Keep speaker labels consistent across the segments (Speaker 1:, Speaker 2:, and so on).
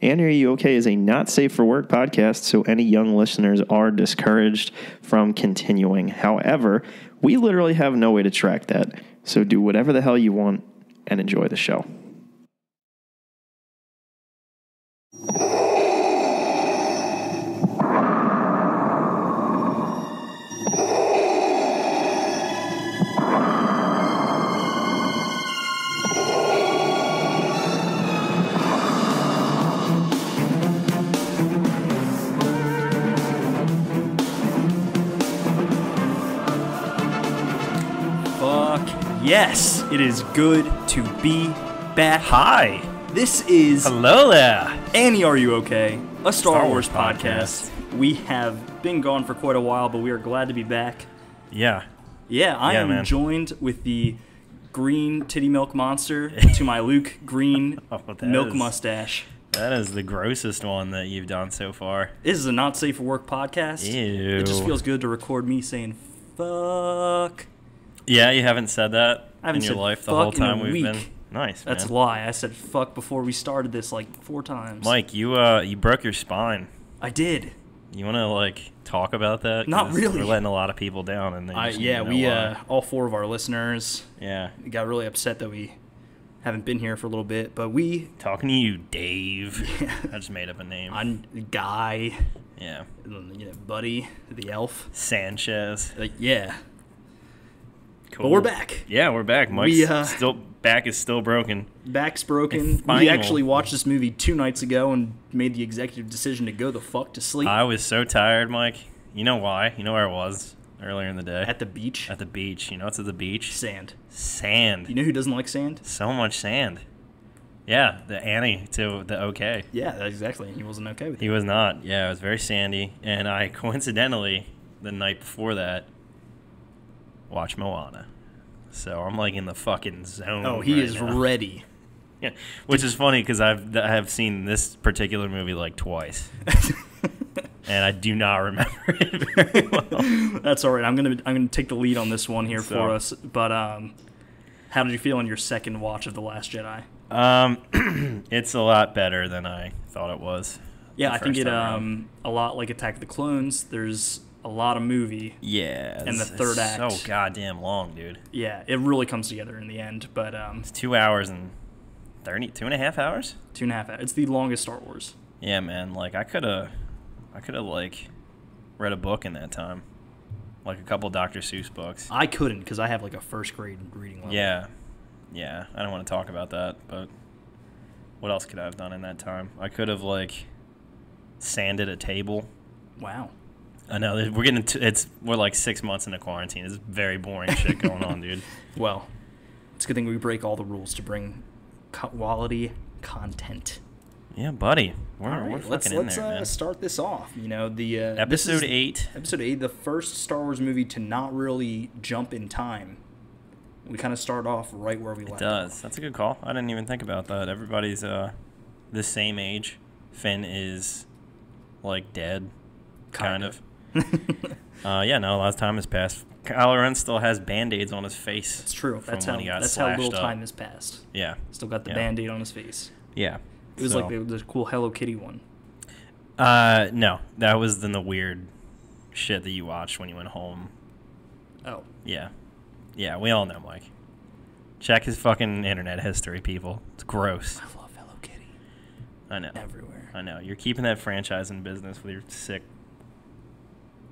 Speaker 1: And Are You Okay is a not safe for work podcast, so any young listeners are discouraged from continuing. However, we literally have no way to track that, so do whatever the hell you want and enjoy the show.
Speaker 2: Yes, it is good to be back.
Speaker 3: Hi.
Speaker 2: This is
Speaker 3: Hello there.
Speaker 2: Annie, Are You Okay? A Star Wars podcast. We have been gone for quite a while, but we are glad to be back.
Speaker 3: Yeah.
Speaker 2: Yeah, I am
Speaker 3: man.
Speaker 2: joined with the green titty milk monster to my Luke green milk mustache.
Speaker 3: That is the grossest one that you've done so far.
Speaker 2: This is a not safe for work podcast.
Speaker 3: Ew.
Speaker 2: It just feels good to record me saying fuck.
Speaker 3: Yeah, you haven't said that
Speaker 2: I haven't
Speaker 3: in your
Speaker 2: said
Speaker 3: life the
Speaker 2: fuck
Speaker 3: whole time
Speaker 2: in a
Speaker 3: we've
Speaker 2: week.
Speaker 3: been. Nice,
Speaker 2: That's a
Speaker 3: man.
Speaker 2: lie. I said fuck before we started this like 4 times.
Speaker 3: Mike, you broke your spine.
Speaker 2: I did.
Speaker 3: You want to talk about that?
Speaker 2: Not
Speaker 3: 'Cause
Speaker 2: really.
Speaker 3: We're letting a lot of people down, and
Speaker 2: We all 4 of our listeners
Speaker 3: yeah.
Speaker 2: got really upset that we haven't been here for a little bit, but we
Speaker 3: Talking to you, Dave.
Speaker 2: Yeah.
Speaker 3: I just made up a name.
Speaker 2: I'm Guy,
Speaker 3: Yeah.
Speaker 2: Buddy, the elf.
Speaker 3: Sanchez.
Speaker 2: Yeah.
Speaker 3: Cool.
Speaker 2: But we're back.
Speaker 3: Yeah, we're back. Mike's back is still broken.
Speaker 2: Back's broken.
Speaker 3: Final.
Speaker 2: We actually watched this movie 2 nights ago and made the executive decision to go the fuck to sleep.
Speaker 3: I was so tired, Mike. You know why? You know where I was earlier in the day?
Speaker 2: At the beach.
Speaker 3: At the beach. You know what's at the beach?
Speaker 2: Sand.
Speaker 3: Sand.
Speaker 2: You know who doesn't like sand?
Speaker 3: So much sand. Yeah, the Annie to the okay.
Speaker 2: Yeah, exactly. He wasn't okay with it.
Speaker 3: He was not. Yeah, it was very sandy. And I coincidentally, the night before that, watched Moana. So I'm in the fucking zone.
Speaker 2: Oh, he
Speaker 3: right
Speaker 2: is
Speaker 3: now.
Speaker 2: ready.
Speaker 3: Yeah, which is funny because I have seen this particular movie twice, and I do not remember it very well.
Speaker 2: That's all right. I'm gonna take the lead on this one here for us. But how did you feel on your second watch of The Last Jedi?
Speaker 3: It's a lot better than I thought it was.
Speaker 2: Yeah, I think it a lot like Attack of the Clones. There's a lot of movie.
Speaker 3: Yeah,
Speaker 2: and the third act.
Speaker 3: So goddamn long, dude.
Speaker 2: Yeah, it really comes together in the end. But
Speaker 3: it's 2 hours and 2.5 hours.
Speaker 2: 2.5 hours. It's the longest Star Wars.
Speaker 3: Yeah, man. I could have read a book in that time, a couple Dr. Seuss books.
Speaker 2: I couldn't because I have a first grade reading level.
Speaker 3: Yeah. I don't want to talk about that, but what else could I have done in that time? I could have sanded a table.
Speaker 2: Wow.
Speaker 3: I know we're 6 months into quarantine. It's very boring shit going on, dude.
Speaker 2: Well, it's a good thing we break all the rules to bring quality content.
Speaker 3: Yeah, buddy. We're
Speaker 2: let's
Speaker 3: fucking in there, man.
Speaker 2: Start this off. The
Speaker 3: episode 8.
Speaker 2: Episode 8, the first Star Wars movie to not really jump in time. We kind of start off right where we left.
Speaker 3: It does. That's a good call. I didn't even think about that. Everybody's the same age. Finn is dead, kind of. A lot of time has passed. Kylo Ren still has Band-Aids on his face.
Speaker 2: It's true. That's how little time has passed.
Speaker 3: Yeah.
Speaker 2: Still got the Band-Aid on his face.
Speaker 3: Yeah.
Speaker 2: It was the cool Hello Kitty one.
Speaker 3: No. That was the weird shit that you watched when you went home.
Speaker 2: Oh.
Speaker 3: Yeah. Yeah, we all know, Mike. Check his fucking internet history, people. It's gross.
Speaker 2: I love Hello Kitty.
Speaker 3: I know.
Speaker 2: Everywhere.
Speaker 3: I know. You're keeping that franchise in business with your sick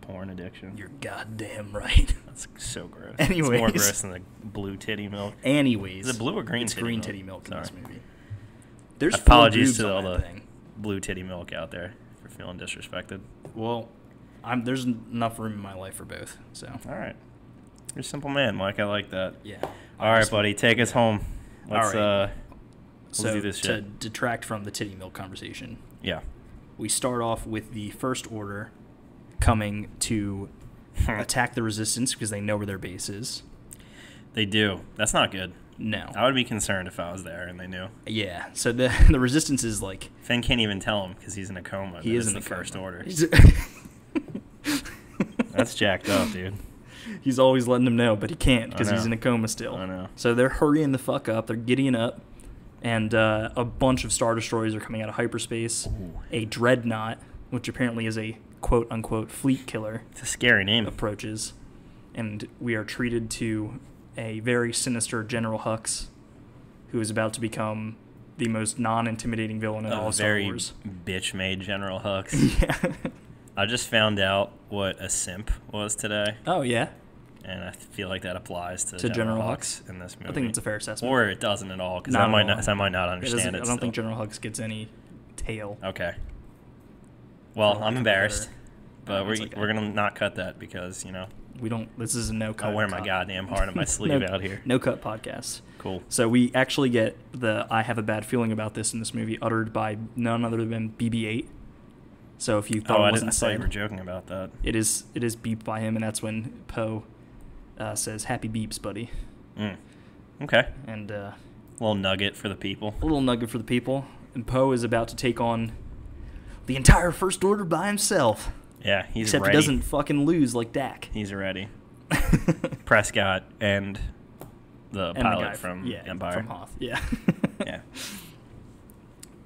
Speaker 3: porn addiction.
Speaker 2: You're goddamn right.
Speaker 3: That's so gross.
Speaker 2: Anyways.
Speaker 3: It's more gross than the blue titty milk.
Speaker 2: Anyways.
Speaker 3: Is it blue or green
Speaker 2: it's
Speaker 3: titty
Speaker 2: green
Speaker 3: milk?
Speaker 2: titty milk in
Speaker 3: Sorry.
Speaker 2: this movie. There's
Speaker 3: apologies to all
Speaker 2: the
Speaker 3: the blue titty milk out there for feeling disrespected.
Speaker 2: Well, there's enough room in my life for both. So.
Speaker 3: All right. You're a simple man, Mike. I like that.
Speaker 2: Yeah.
Speaker 3: All right, buddy. Take us home. Let's,
Speaker 2: all right.
Speaker 3: Let's do this shit.
Speaker 2: To detract from the titty milk conversation.
Speaker 3: Yeah.
Speaker 2: We start off with the First Order coming to attack the Resistance because they know where their base is.
Speaker 3: They do. That's not good.
Speaker 2: No.
Speaker 3: I would be concerned if I was there and they knew.
Speaker 2: Yeah. So the Resistance is
Speaker 3: Finn can't even tell him because he's in a coma.
Speaker 2: He is in
Speaker 3: the
Speaker 2: a coma.
Speaker 3: First Order. That's jacked up, dude.
Speaker 2: He's always letting them know, but he can't because he's in a coma still.
Speaker 3: I know.
Speaker 2: So they're hurrying the fuck up. They're giddying up. And a bunch of Star Destroyers are coming out of hyperspace.
Speaker 3: Ooh.
Speaker 2: A Dreadnought, which apparently is a quote-unquote fleet killer,
Speaker 3: It's a scary name.
Speaker 2: approaches. And we are treated to a very sinister General Hux, who is about to become the most non-intimidating villain in all of Star Wars.
Speaker 3: Bitch-made General Hux.
Speaker 2: Yeah.
Speaker 3: I just found out what a simp was today,
Speaker 2: Oh, yeah?
Speaker 3: and I feel like that applies to
Speaker 2: General
Speaker 3: Hux in this movie.
Speaker 2: I think it's a fair assessment.
Speaker 3: Or it doesn't at all, because
Speaker 2: Not
Speaker 3: I might
Speaker 2: at all.
Speaker 3: not. I might not
Speaker 2: It
Speaker 3: understand
Speaker 2: doesn't-
Speaker 3: it.
Speaker 2: I don't
Speaker 3: still.
Speaker 2: think General Hux gets any tail.
Speaker 3: Okay. Well,
Speaker 2: For lack
Speaker 3: I'm
Speaker 2: of a
Speaker 3: embarrassed,
Speaker 2: better-
Speaker 3: but
Speaker 2: it's okay.
Speaker 3: we're gonna not cut that because
Speaker 2: We don't. This is a no-cut.
Speaker 3: I'll wear my goddamn heart on my sleeve out here.
Speaker 2: No-cut podcast.
Speaker 3: Cool.
Speaker 2: So we actually get the "I have a bad feeling about this" in this movie uttered by none other than BB-8. So if you thought
Speaker 3: I
Speaker 2: it
Speaker 3: didn't
Speaker 2: wasn't
Speaker 3: say you
Speaker 2: said,
Speaker 3: were joking about that.
Speaker 2: it is beeped by him, and that's when Poe says "Happy beeps, buddy,"
Speaker 3: Okay.
Speaker 2: and
Speaker 3: Little nugget for the people.
Speaker 2: a little nugget for the people. And Poe is about to take on the entire First Order by himself.
Speaker 3: Yeah, he's
Speaker 2: Except
Speaker 3: ready.
Speaker 2: he doesn't fucking lose like Dak.
Speaker 3: He's ready. Prescott and the
Speaker 2: And the
Speaker 3: pilot
Speaker 2: guy
Speaker 3: from Empire.
Speaker 2: From Hoth. Yeah.
Speaker 3: Yeah.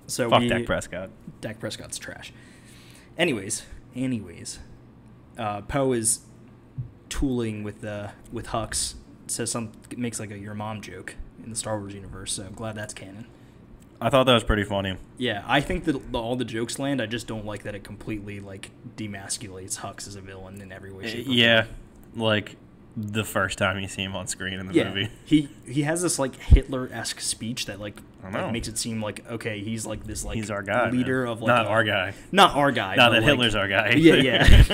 Speaker 2: So
Speaker 3: Fuck Dak Prescott.
Speaker 2: Dak Prescott's trash. Anyways, Poe is tooling with Hux. Makes like a your mom joke in the Star Wars universe. So I'm glad that's canon.
Speaker 3: I thought that was pretty funny.
Speaker 2: Yeah, I think that all the jokes land. I just don't like that it completely like demasculates Hux as a villain in every way, shape, or form.
Speaker 3: Yeah, like the first time you see him on screen in the movie.
Speaker 2: He has this like Hitler-esque speech that like
Speaker 3: know.
Speaker 2: makes it seem like okay, he's like this like
Speaker 3: He's our guy.
Speaker 2: leader
Speaker 3: man.
Speaker 2: of like
Speaker 3: not our guy.
Speaker 2: not our guy.
Speaker 3: Not
Speaker 2: but,
Speaker 3: that
Speaker 2: like,
Speaker 3: Hitler's our guy.
Speaker 2: Yeah.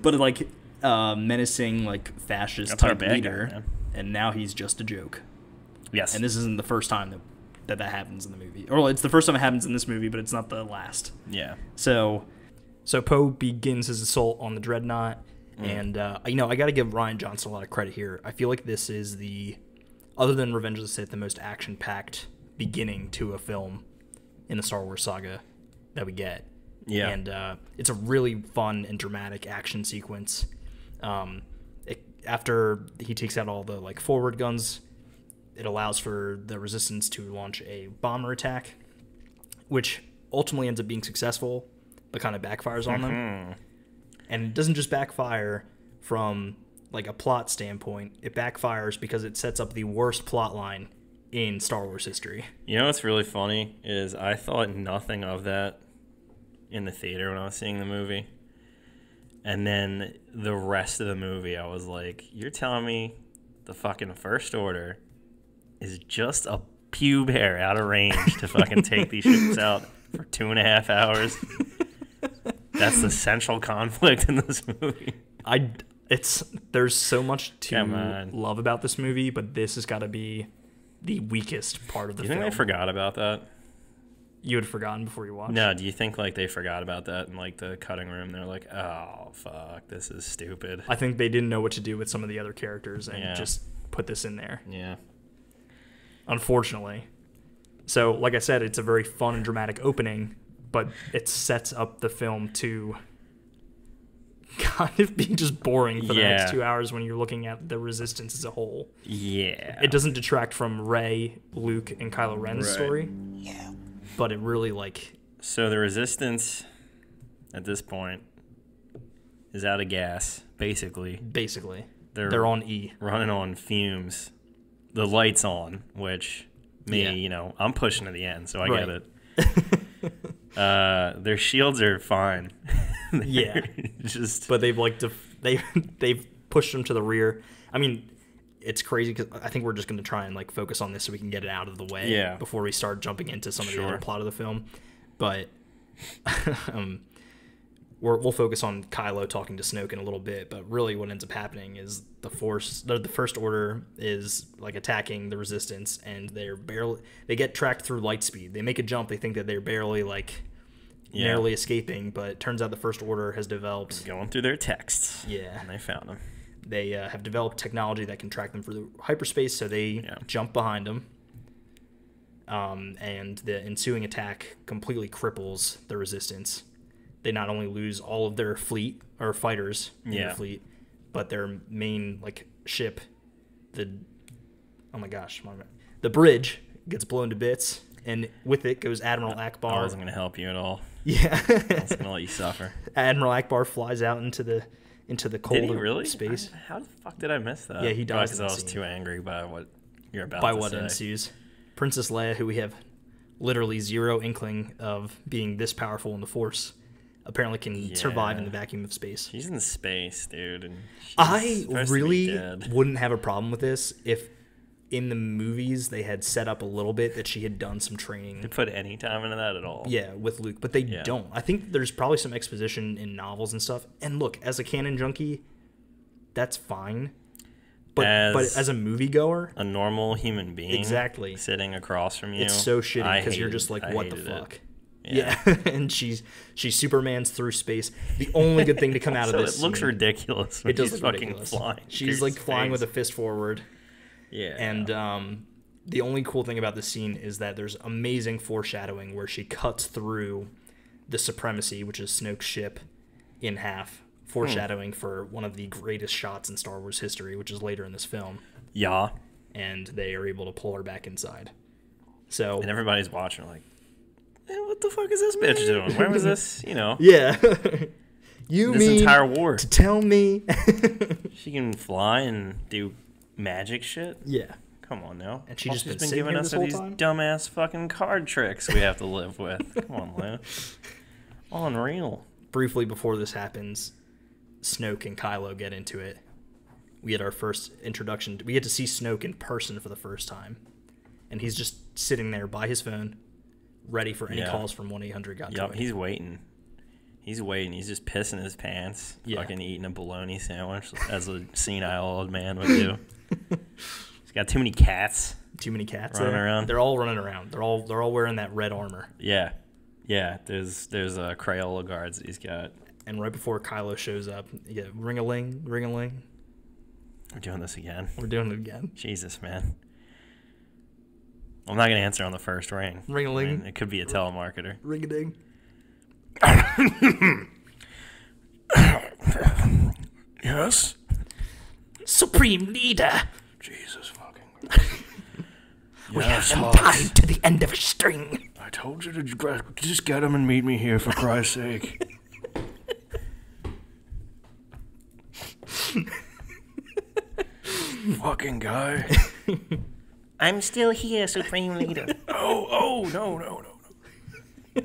Speaker 2: But like menacing like fascist
Speaker 3: That's our
Speaker 2: type
Speaker 3: bad
Speaker 2: leader,
Speaker 3: guy, man.
Speaker 2: and now he's just a joke.
Speaker 3: Yes.
Speaker 2: And this isn't the first time that happens in the movie. Or it's the first time it happens in this movie, but it's not the last.
Speaker 3: Yeah.
Speaker 2: So Poe begins his assault on the Dreadnought, and I got to give Rian Johnson a lot of credit here. I feel like this is other than Revenge of the Sith, the most action-packed beginning to a film in the Star Wars saga that we get.
Speaker 3: Yeah.
Speaker 2: And it's a really fun and dramatic action sequence. After he takes out all the like forward guns, it allows for the Resistance to launch a bomber attack, which ultimately ends up being successful, but kind of backfires on them. And it doesn't just backfire from like a plot standpoint. It backfires because it sets up the worst plot line in Star Wars history.
Speaker 3: You know what's really funny is I thought nothing of that in the theater when I was seeing the movie. And then the rest of the movie, I was like, you're telling me the fucking First Order is just a pube hair out of range to fucking take these ships out for 2.5 hours? That's the central conflict in this movie.
Speaker 2: There's so much to
Speaker 3: Come on.
Speaker 2: love about this movie, but this has got to be the weakest part of the
Speaker 3: Do you
Speaker 2: film.
Speaker 3: think they forgot about that?
Speaker 2: You had forgotten before you watched?
Speaker 3: No, do you think like they forgot about that in like the cutting room? They're like, oh fuck, this is stupid.
Speaker 2: I think they didn't know what to do with some of the other characters and
Speaker 3: Yeah.
Speaker 2: just put this in there.
Speaker 3: Yeah.
Speaker 2: Unfortunately. So, like I said, it's a very fun and dramatic opening, but it sets up the film to kind of be just boring for the next 2 hours when you're looking at the Resistance as a whole.
Speaker 3: Yeah.
Speaker 2: It doesn't detract from Rey, Luke, and Kylo Ren's
Speaker 3: Right.
Speaker 2: story. Yeah. But it really, like...
Speaker 3: So the Resistance, at this point, is out of gas, basically.
Speaker 2: Basically.
Speaker 3: They're
Speaker 2: on E.
Speaker 3: running on fumes. The light's on, which, I'm pushing to the end, so I
Speaker 2: Right.
Speaker 3: get it. Their shields are fine.
Speaker 2: Yeah.
Speaker 3: Just...
Speaker 2: But they've they've pushed them to the rear. I mean, it's crazy because I think we're just going to try and like focus on this so we can get it out of the way before we start jumping into some of the other plot of the film. But we'll focus on Kylo talking to Snoke in a little bit. But really, what ends up happening is the First Order is like attacking the Resistance, and they get tracked through light speed. They make a jump. They think that they're barely narrowly escaping, but it turns out the First Order has developed...
Speaker 3: Going through their texts.
Speaker 2: Yeah.
Speaker 3: And they found them.
Speaker 2: They have developed technology that can track them through hyperspace, so they jump behind them. And the ensuing attack completely cripples the Resistance. They not only lose all of their fleet, or fighters in their fleet, but their main ship, The bridge gets blown to bits, and with it goes Admiral Akbar.
Speaker 3: I wasn't going to help you at all.
Speaker 2: Yeah.
Speaker 3: I was going to let you suffer.
Speaker 2: Admiral Akbar flies out into the cold
Speaker 3: Did he really?
Speaker 2: space.
Speaker 3: How the fuck did I miss that?
Speaker 2: Yeah, he dies
Speaker 3: Because
Speaker 2: in
Speaker 3: I
Speaker 2: the
Speaker 3: was
Speaker 2: scene.
Speaker 3: too angry by what you're about
Speaker 2: By
Speaker 3: to
Speaker 2: what
Speaker 3: say.
Speaker 2: ensues. Princess Leia, who we have literally zero inkling of being this powerful in the Force, apparently can survive in the vacuum of space.
Speaker 3: She's in space, dude. And she's
Speaker 2: I
Speaker 3: supposed to be
Speaker 2: really
Speaker 3: dead.
Speaker 2: wouldn't have a problem with this if in the movies they had set up a little bit that she had done some training.
Speaker 3: They put any time into that at all.
Speaker 2: Yeah, with Luke, but they
Speaker 3: Yeah.
Speaker 2: don't. I think there's probably some exposition in novels and stuff. And look, as a canon junkie, that's fine. But as a moviegoer,
Speaker 3: A normal human being
Speaker 2: exactly,
Speaker 3: sitting across from you.
Speaker 2: it's so shitty
Speaker 3: I
Speaker 2: because you're
Speaker 3: hated-
Speaker 2: just like,
Speaker 3: I
Speaker 2: what the
Speaker 3: hated
Speaker 2: fuck?
Speaker 3: it.
Speaker 2: Yeah, and she's Superman's through space. The only good thing to come out
Speaker 3: So
Speaker 2: of this
Speaker 3: it looks
Speaker 2: scene,
Speaker 3: ridiculous when
Speaker 2: it does
Speaker 3: she's
Speaker 2: look
Speaker 3: fucking
Speaker 2: ridiculous.
Speaker 3: flying.
Speaker 2: She's
Speaker 3: through
Speaker 2: like flying with a
Speaker 3: space.
Speaker 2: fist forward.
Speaker 3: Yeah.
Speaker 2: And the only cool thing about this scene is that there's amazing foreshadowing where she cuts through the Supremacy, which is Snoke's ship, in half, foreshadowing for one of the greatest shots in Star Wars history, which is later in this film.
Speaker 3: Yeah.
Speaker 2: And they are able to pull her back inside. So
Speaker 3: And everybody's watching like, what the fuck is this bitch doing? Where was this? You know,
Speaker 2: yeah, you
Speaker 3: this
Speaker 2: mean
Speaker 3: entire war.
Speaker 2: to tell me?
Speaker 3: She can fly and do magic shit.
Speaker 2: Yeah.
Speaker 3: Come on now.
Speaker 2: And she
Speaker 3: All
Speaker 2: just
Speaker 3: she's
Speaker 2: been
Speaker 3: been
Speaker 2: sitting
Speaker 3: giving
Speaker 2: here
Speaker 3: us
Speaker 2: this
Speaker 3: are
Speaker 2: whole
Speaker 3: these
Speaker 2: time?
Speaker 3: dumbass fucking card tricks we have to live with. Come on, Lou. Unreal.
Speaker 2: Briefly before this happens, Snoke and Kylo get into it. We get our first introduction. We get to see Snoke in person for the first time. And he's just sitting there by his phone, ready for any
Speaker 3: Yeah.
Speaker 2: calls from 1-800 got to
Speaker 3: Yup,
Speaker 2: him.
Speaker 3: he's waiting. He's waiting. He's just pissing his pants.
Speaker 2: Yeah.
Speaker 3: Fucking eating a bologna sandwich as a senile old man would do. He's got too many cats.
Speaker 2: Too many cats
Speaker 3: running
Speaker 2: there.
Speaker 3: around.
Speaker 2: They're all running around. They're all wearing that red armor.
Speaker 3: Yeah. Yeah. There's Crayola guards that he's got.
Speaker 2: And right before Kylo shows up, you get ring-a-ling, ring-a-ling.
Speaker 3: We're doing this again.
Speaker 2: We're doing it again.
Speaker 3: Jesus, man. I'm not going to answer on the first ring.
Speaker 2: Ring-a-ling.
Speaker 3: I mean, it could be a telemarketer.
Speaker 2: Ring-a-ding.
Speaker 3: Yes?
Speaker 2: Supreme Leader,
Speaker 3: Jesus fucking.
Speaker 2: we have them tied to the end of a string.
Speaker 3: I told you to just get him and meet me here for Christ's sake. Fucking guy.
Speaker 2: I'm still here, Supreme Leader.
Speaker 3: Oh, no.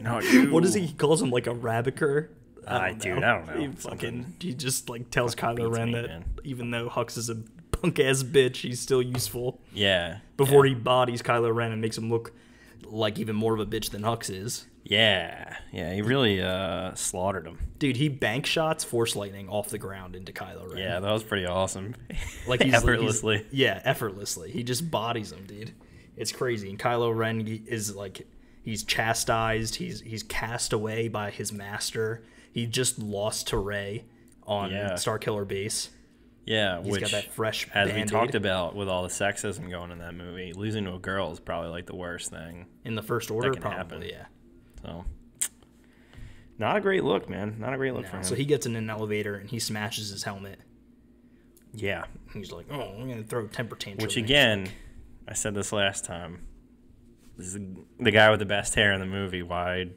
Speaker 3: Not you.
Speaker 2: What is he? He calls him like a rabbicur.
Speaker 3: I don't know.
Speaker 2: He just like tells Kylo
Speaker 3: beats
Speaker 2: Ren
Speaker 3: me,
Speaker 2: that
Speaker 3: man.
Speaker 2: even though Hux is a punk ass bitch, he's still useful.
Speaker 3: Yeah.
Speaker 2: Before he bodies Kylo Ren and makes him look like even more of a bitch than Hux is.
Speaker 3: Yeah. Yeah, he really slaughtered him.
Speaker 2: Dude, he bank shots Force Lightning off the ground into Kylo Ren.
Speaker 3: Yeah, that was pretty awesome.
Speaker 2: Like he's
Speaker 3: effortlessly.
Speaker 2: Effortlessly. He just bodies him, dude. It's crazy. And Kylo Ren is like, he's chastised. He's cast away by his master. He just lost to Rey on Starkiller Base.
Speaker 3: Yeah,
Speaker 2: He's got that fresh
Speaker 3: as
Speaker 2: Band-Aid.
Speaker 3: we talked about with all the sexism going in that movie, losing to a girl is probably like the worst thing.
Speaker 2: In the First Order,
Speaker 3: can
Speaker 2: probably,
Speaker 3: happen.
Speaker 2: yeah.
Speaker 3: So, not a great look, man. Not a great look for him.
Speaker 2: So he gets in an elevator and he smashes his helmet.
Speaker 3: yeah.
Speaker 2: He's like, "Oh, I'm gonna throw a temper tantrum."
Speaker 3: Which
Speaker 2: And
Speaker 3: again, I said this last time. This is the guy with the best hair in the movie. Why,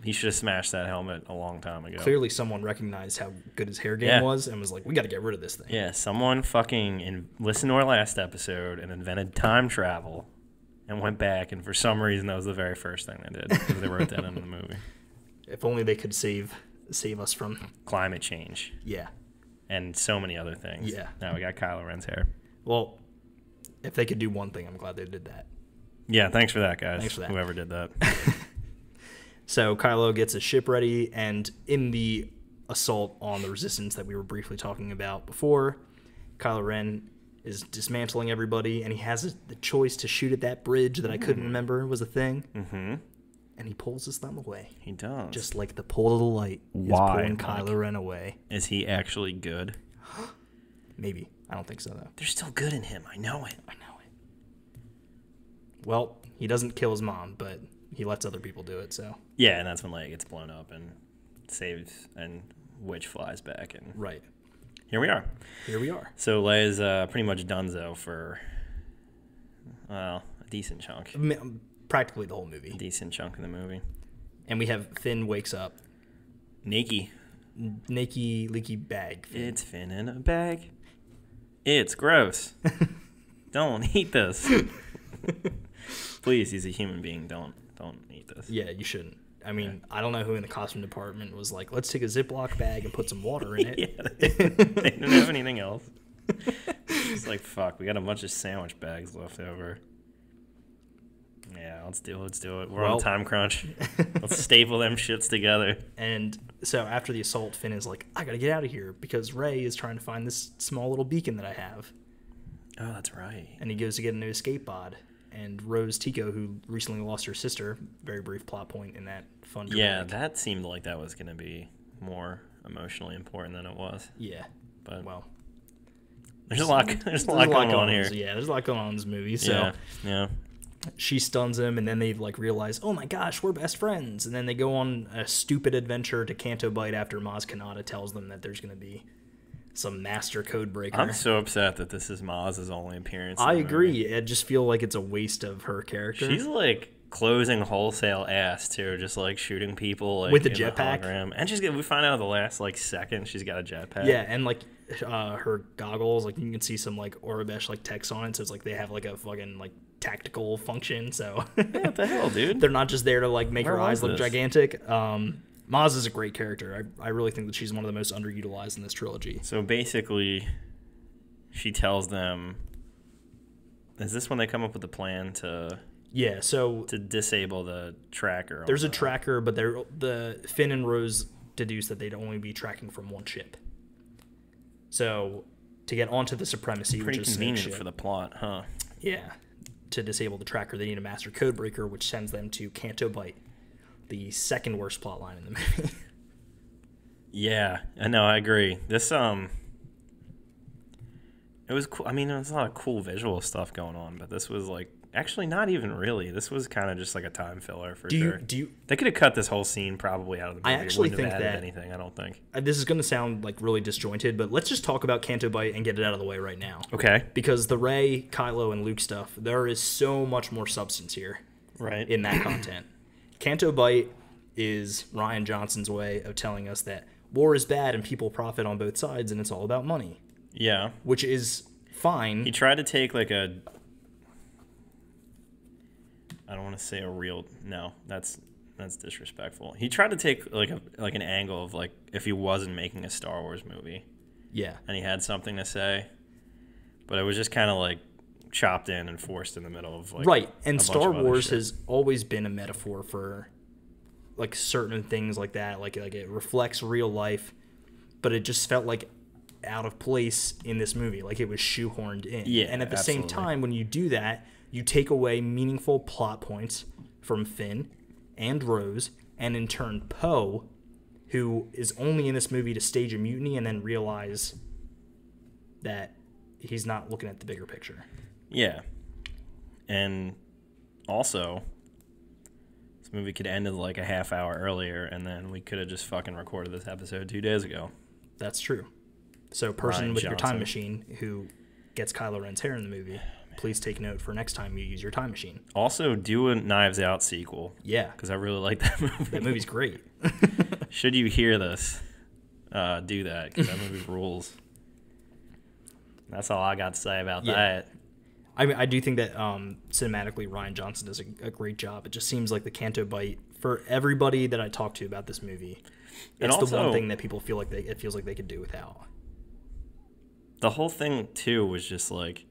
Speaker 3: he should have smashed that helmet a long time ago.
Speaker 2: clearly someone recognized how good his hair game
Speaker 3: Yeah.
Speaker 2: was and was like, "We got to get rid of this thing."
Speaker 3: Yeah, someone fucking listened to our last episode and invented time travel, and went back, and for some reason that was the very first thing they did because they wrote that into the movie.
Speaker 2: If only they could save us from.
Speaker 3: Climate change
Speaker 2: Yeah.
Speaker 3: and so many other things.
Speaker 2: Yeah.
Speaker 3: Now we got Kylo Ren's hair.
Speaker 2: Well, if they could do one thing, I'm glad they did that.
Speaker 3: Yeah, thanks for that, guys.
Speaker 2: Thanks for that.
Speaker 3: Whoever did that.
Speaker 2: So Kylo gets his ship ready, and in the assault on the Resistance that we were briefly talking about before, Kylo Ren is dismantling everybody, and he has the choice to shoot at that bridge that I couldn't remember was a thing.
Speaker 3: Mm-hmm.
Speaker 2: And he pulls his thumb away.
Speaker 3: He does.
Speaker 2: Just like the pull of the light is
Speaker 3: Why,
Speaker 2: pulling
Speaker 3: Mike?
Speaker 2: Kylo Ren away.
Speaker 3: Is he actually good?
Speaker 2: Maybe. I don't think so, though.
Speaker 3: There's still good in him. I know it.
Speaker 2: I know it. Well, he doesn't kill his mom, but he lets other people do it, so.
Speaker 3: Yeah, and that's when Leia gets blown up and saves, and Witch flies back, and
Speaker 2: Right.
Speaker 3: here we are.
Speaker 2: Here we are.
Speaker 3: So Leia's pretty much donezo for, well, decent chunk.
Speaker 2: Practically the whole movie.
Speaker 3: Decent chunk of the movie.
Speaker 2: And we have Finn wakes up.
Speaker 3: Naked.
Speaker 2: Leaky bag. Finn.
Speaker 3: It's Finn in a bag. It's gross. Don't eat this. Please, he's a human being. Don't eat this.
Speaker 2: Yeah, you shouldn't. I mean, I don't know who in the costume department was like, let's take a Ziploc bag and put some water in it.
Speaker 3: Yeah, they didn't have anything else. It's like, fuck, we got a bunch of sandwich bags left over. Yeah, let's do it. We're on a time crunch. Let's staple them shits together.
Speaker 2: And so after the assault, Finn is like, I gotta get out of here because Rey is trying to find this small little beacon that I have.
Speaker 3: Oh, that's right.
Speaker 2: And he goes to get a new escape pod. And Rose Tico, who recently lost her sister, very brief plot point in that fun dramatic.
Speaker 3: Yeah, that seemed like that was going to be more emotionally important than it was.
Speaker 2: Yeah.
Speaker 3: But
Speaker 2: well,
Speaker 3: there's a lot going on here.
Speaker 2: Yeah, there's a lot going on in this movie. So
Speaker 3: yeah.
Speaker 2: She stuns him, and then they like realize, oh my gosh, we're best friends. And then they go on a stupid adventure to Canto Bight after Maz Kanata tells them that there's going to be some master code breaker.
Speaker 3: I'm so upset that this is Maz's only appearance.
Speaker 2: I agree. I just feel like it's a waste of her character.
Speaker 3: She's like closing wholesale ass too, just like shooting people like,
Speaker 2: with the jetpack.
Speaker 3: And we find out at the last like second she's got a jetpack.
Speaker 2: Yeah, and like her goggles, like you can see some like Orabesh like text on it, so it's like they have like a fucking like tactical function. So
Speaker 3: yeah, what the hell, dude?
Speaker 2: They're not just there to like make her eyes look gigantic. Maz is a great character. I really think that she's one of the most underutilized in this trilogy.
Speaker 3: So basically, she tells them, is this when they come up with the plan to...
Speaker 2: Yeah, so...
Speaker 3: To disable the tracker.
Speaker 2: There's a tracker, but the Finn and Rose deduce that they'd only be tracking from one ship. So, to get onto the Supremacy,
Speaker 3: pretty
Speaker 2: which is
Speaker 3: convenient for the plot, huh?
Speaker 2: Yeah. To disable the tracker, they need a master codebreaker, which sends them to Canto Bight, the second worst plot line in the movie.
Speaker 3: Yeah, I know, I agree. This, it was cool. I mean, there's a lot of cool visual stuff going on, but this was like, actually not even really. This was kind of just like a time filler for sure. They could have cut this whole scene probably out of the movie.
Speaker 2: I actually think
Speaker 3: have
Speaker 2: that
Speaker 3: anything, I don't think.
Speaker 2: This is going to sound like really disjointed, but let's just talk about Canto Bight and get it out of the way right now.
Speaker 3: Okay.
Speaker 2: Because the Rey, Kylo, and Luke stuff, there is so much more substance here.
Speaker 3: Right.
Speaker 2: In that content. Canto Bight is Rian Johnson's way of telling us that war is bad and people profit on both sides and it's all about money.
Speaker 3: Yeah.
Speaker 2: Which is fine.
Speaker 3: He tried to take like I don't want to say a real... No, that's disrespectful. He tried to take like an angle of like if he wasn't making a Star Wars movie.
Speaker 2: Yeah.
Speaker 3: And he had something to say. But it was just kind of like chopped in and forced in the middle of like...
Speaker 2: Right. And Star Wars has always been a metaphor for like certain things like that. Like it reflects real life, but it just felt like out of place in this movie. Like it was shoehorned in.
Speaker 3: Yeah,
Speaker 2: and at the
Speaker 3: absolutely.
Speaker 2: same time, when you do that, you take away meaningful plot points from Finn and Rose, and in turn Poe, who is only in this movie to stage a mutiny and then realize that he's not looking at the bigger picture.
Speaker 3: Yeah. And also, this movie could end like a half hour earlier, and then we could have just fucking recorded this episode 2 days ago.
Speaker 2: That's true. So, person
Speaker 3: Rian
Speaker 2: with your time
Speaker 3: Johnson.
Speaker 2: machine who gets Kylo Ren's hair in the movie, please take note for next time you use your time machine.
Speaker 3: Also, do a Knives Out sequel.
Speaker 2: Yeah.
Speaker 3: Because I really like that movie.
Speaker 2: That movie's great.
Speaker 3: Should you hear this, do that, because that movie rules. That's all I got to say about that.
Speaker 2: I mean, I do think that cinematically Rian Johnson does a great job. It just seems like the Canto Bight, for everybody that I talk to about this movie, it's
Speaker 3: also,
Speaker 2: the one thing that people feel like it feels like they could do without.
Speaker 3: The whole thing, too, was just like,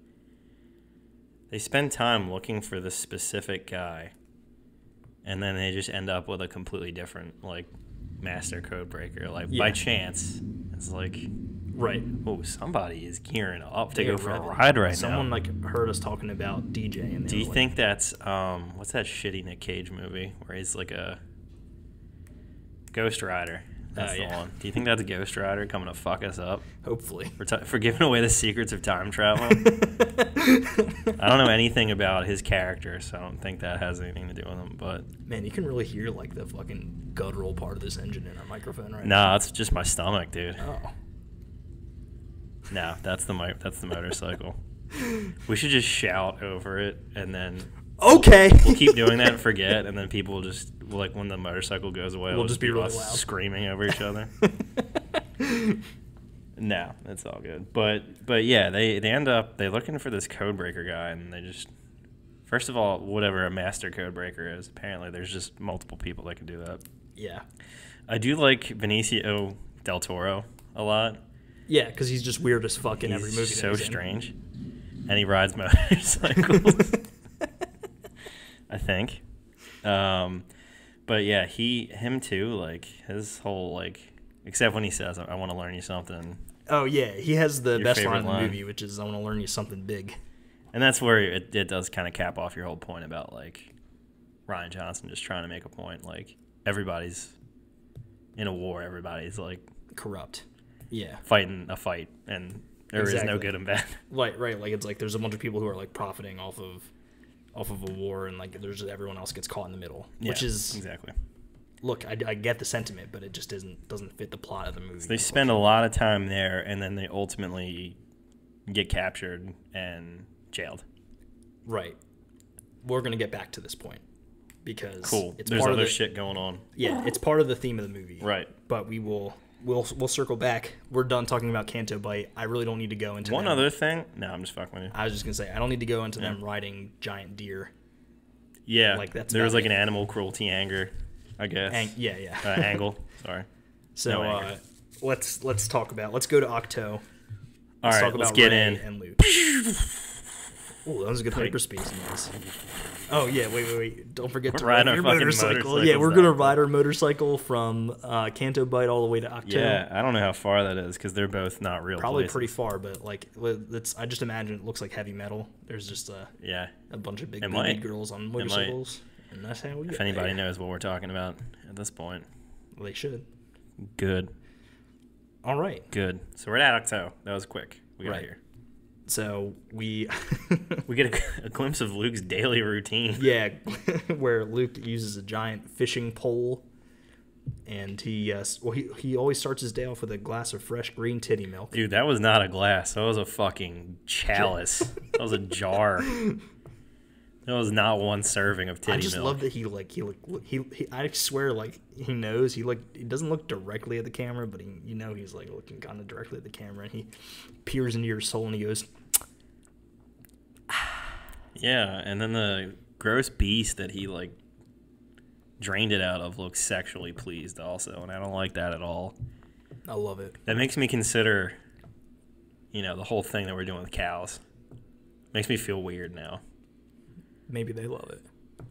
Speaker 3: they spend time looking for this specific guy, and then they just end up with a completely different, like, master code breaker. Like, by chance, it's like,
Speaker 2: right.
Speaker 3: Oh, somebody is gearing up to go for a ride right now.
Speaker 2: Someone, like, heard us talking about DJ. And
Speaker 3: do you think that's, what's that shitty Nick Cage movie where he's like a Ghost Rider? That's the one. Do you think that's Ghost Rider coming to fuck us up?
Speaker 2: Hopefully.
Speaker 3: For giving away the secrets of time travel? I don't know anything about his character, so I don't think that has anything to do with him. But
Speaker 2: man, you can really hear like the fucking guttural part of this engine in our microphone right
Speaker 3: now. Nah, that's just my stomach, dude.
Speaker 2: Oh.
Speaker 3: No, that's the motorcycle. We should just shout over it and then
Speaker 2: Okay.
Speaker 3: We'll keep doing that and forget, and then people will just, like, when the motorcycle goes away,
Speaker 2: We'll just be really
Speaker 3: us
Speaker 2: loud.
Speaker 3: screaming over each other. No, it's all good. But yeah, they end up, they're looking for this codebreaker guy, and they just, first of all, whatever a master codebreaker is, apparently there's just multiple people that can do that.
Speaker 2: Yeah.
Speaker 3: I do like Benicio del Toro a lot.
Speaker 2: Yeah, because he's just weird as fuck in every movie.
Speaker 3: He's so
Speaker 2: that he's
Speaker 3: strange. And he rides motorcycles. I think. But yeah, him too, like, his whole, like, except when he says, I want to learn you something.
Speaker 2: Oh, yeah. He has the
Speaker 3: Your
Speaker 2: best
Speaker 3: favorite
Speaker 2: line in the
Speaker 3: line.
Speaker 2: movie, which is, I want to learn you something big.
Speaker 3: And that's where it does kind of cap off your whole point about, like, Rian Johnson just trying to make a point. Like, everybody's in a war. Everybody's, like,
Speaker 2: Corrupt. Yeah.
Speaker 3: fighting a fight. And there is no
Speaker 2: Exactly.
Speaker 3: good and bad.
Speaker 2: Right. Like, it's like there's a bunch of people who are, like, profiting off of a war, and, like, there's everyone else gets caught in the middle. Which
Speaker 3: Yeah,
Speaker 2: is,
Speaker 3: exactly.
Speaker 2: look, I get the sentiment, but it just doesn't fit the plot of the movie.
Speaker 3: So they spend a lot of time there, and then they ultimately get captured and jailed.
Speaker 2: Right. We're going to get back to this point. Because
Speaker 3: Cool.
Speaker 2: it's
Speaker 3: There's
Speaker 2: part
Speaker 3: other
Speaker 2: of the,
Speaker 3: shit going on.
Speaker 2: Yeah, it's part of the theme of the movie.
Speaker 3: Right.
Speaker 2: But we'll circle back. We're done talking about Canto Bite. I really don't need to go into
Speaker 3: One
Speaker 2: them.
Speaker 3: other thing. No, I'm just fucking with you.
Speaker 2: I was just gonna say I don't need to go into them riding giant deer.
Speaker 3: Yeah.
Speaker 2: Like, that's
Speaker 3: there was
Speaker 2: about
Speaker 3: like an animal cruelty anger, I guess.
Speaker 2: Yeah.
Speaker 3: Angle. Sorry.
Speaker 2: So
Speaker 3: No anger.
Speaker 2: let's talk about. Let's go to Octo.
Speaker 3: All
Speaker 2: Let's
Speaker 3: right.
Speaker 2: talk
Speaker 3: Let's
Speaker 2: about
Speaker 3: get
Speaker 2: Rey
Speaker 3: in.
Speaker 2: and Luke. Oh, that was a good hyperspace noise. Oh yeah, wait! Don't forget to
Speaker 3: Ride
Speaker 2: ride
Speaker 3: our
Speaker 2: your
Speaker 3: fucking
Speaker 2: motorcycle. Yeah,
Speaker 3: motorcycles
Speaker 2: we're gonna
Speaker 3: now.
Speaker 2: ride our motorcycle from Canto Bite all the way to Octo.
Speaker 3: Yeah, I don't know how far that is because they're both not real
Speaker 2: Probably
Speaker 3: places.
Speaker 2: pretty far, but like, I just imagine it looks like heavy metal. There's just a bunch of big
Speaker 3: It
Speaker 2: booty
Speaker 3: might.
Speaker 2: girls on
Speaker 3: might.
Speaker 2: motorcycles, and that's how we
Speaker 3: If
Speaker 2: get
Speaker 3: anybody
Speaker 2: there.
Speaker 3: knows what we're talking about at this point.
Speaker 2: Well, they should.
Speaker 3: Good.
Speaker 2: All right.
Speaker 3: Good. So we're at Octo. That was quick. We got
Speaker 2: Right.
Speaker 3: here.
Speaker 2: So we,
Speaker 3: We get a glimpse of Luke's daily routine.
Speaker 2: yeah, where Luke uses a giant fishing pole, and he always starts his day off with a glass of fresh green titty milk.
Speaker 3: Dude, that was not a glass. That was a fucking chalice. That was a jar. That was not one serving of titty
Speaker 2: I just
Speaker 3: milk.
Speaker 2: love that he I swear, like, he knows he doesn't look directly at the camera, but he's like looking kind of directly at the camera, and he peers into your soul and he goes,
Speaker 3: Yeah, and then the gross beast that he, like, drained it out of looks sexually pleased also, and I don't like that at all.
Speaker 2: I love it.
Speaker 3: That makes me consider, the whole thing that we're doing with cows. Makes me feel weird now.
Speaker 2: Maybe they love it.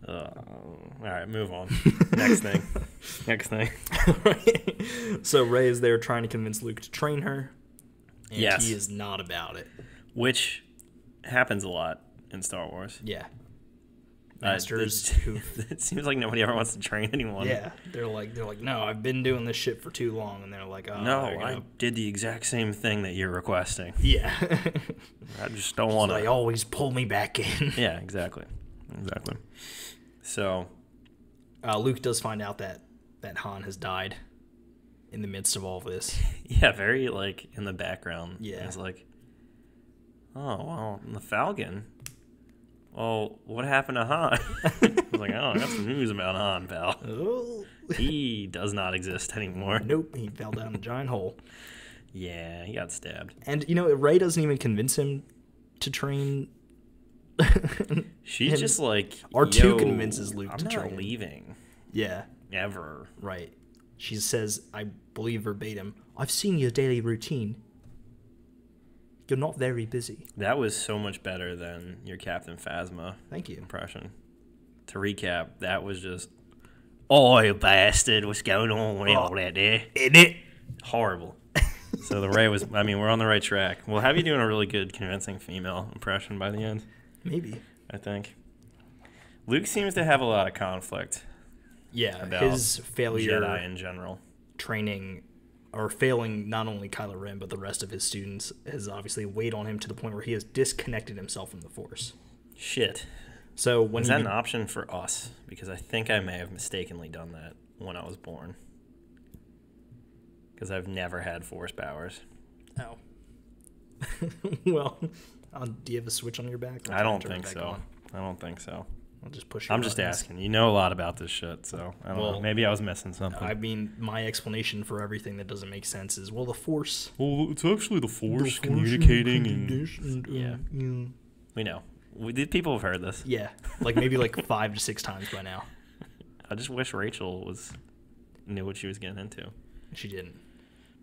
Speaker 3: All right, move on. Next thing.
Speaker 2: So Rey is there trying to convince Luke to train her, and
Speaker 3: Yes.
Speaker 2: he is not about it.
Speaker 3: Which happens a lot in Star Wars.
Speaker 2: Yeah. Masters who
Speaker 3: It seems like nobody ever wants to train anyone.
Speaker 2: yeah, they're like, no, I've been doing this shit for too long, and they're like, oh,
Speaker 3: No,
Speaker 2: they're
Speaker 3: I
Speaker 2: gonna-
Speaker 3: did the exact same thing that you're requesting.
Speaker 2: yeah.
Speaker 3: I just don't want
Speaker 2: They
Speaker 3: to.
Speaker 2: always pull me back in.
Speaker 3: Yeah, exactly. So,
Speaker 2: Luke does find out that Han has died in the midst of all of this.
Speaker 3: yeah, very, like, in the background.
Speaker 2: Yeah.
Speaker 3: It's like, oh, well, the Falcon. Well, what happened to Han? I was like, oh, I got some news about Han, pal.
Speaker 2: Oh.
Speaker 3: He does not exist anymore.
Speaker 2: Nope, he fell down a giant hole.
Speaker 3: Yeah, he got stabbed.
Speaker 2: And, Rey doesn't even convince him to train.
Speaker 3: She's
Speaker 2: him.
Speaker 3: just like,
Speaker 2: R2
Speaker 3: yo,
Speaker 2: convinces Luke
Speaker 3: I'm
Speaker 2: to
Speaker 3: not
Speaker 2: train.
Speaker 3: leaving.
Speaker 2: Yeah,
Speaker 3: Ever.
Speaker 2: right. She says, I believe verbatim, I've seen your daily routine. You're not very busy.
Speaker 3: That was so much better than your Captain Phasma
Speaker 2: Thank you.
Speaker 3: impression. To recap, that was just, oh, you bastard, what's going on with all that there?
Speaker 2: In it.
Speaker 3: Horrible. So the Rey was, we're on the right track. We'll have you doing a really good, convincing female impression by the end,
Speaker 2: Maybe.
Speaker 3: I think. Luke seems to have a lot of conflict
Speaker 2: Yeah,
Speaker 3: about
Speaker 2: his failure
Speaker 3: Jedi in general.
Speaker 2: training or failing not only Kylo Ren but the rest of his students has obviously weighed on him to the point where he has disconnected himself from the Force.
Speaker 3: Shit.
Speaker 2: So when
Speaker 3: Is that an option for us? Because I think I may have mistakenly done that when I was born. Because I've never had Force powers.
Speaker 2: Oh. Well, do you have a switch on your back?
Speaker 3: I don't think so. I don't think so.
Speaker 2: I'll just push.
Speaker 3: I'm just asking. You know a lot about this shit, so I don't know. Maybe I was missing something.
Speaker 2: I mean, my explanation for everything that doesn't make sense is, the Force.
Speaker 3: Well, it's actually the Force communicating and
Speaker 2: yeah.
Speaker 3: We know. People have heard this.
Speaker 2: Yeah, like maybe like 5 to 6 times by now.
Speaker 3: I just wish Rachel knew what she was getting into.
Speaker 2: She didn't.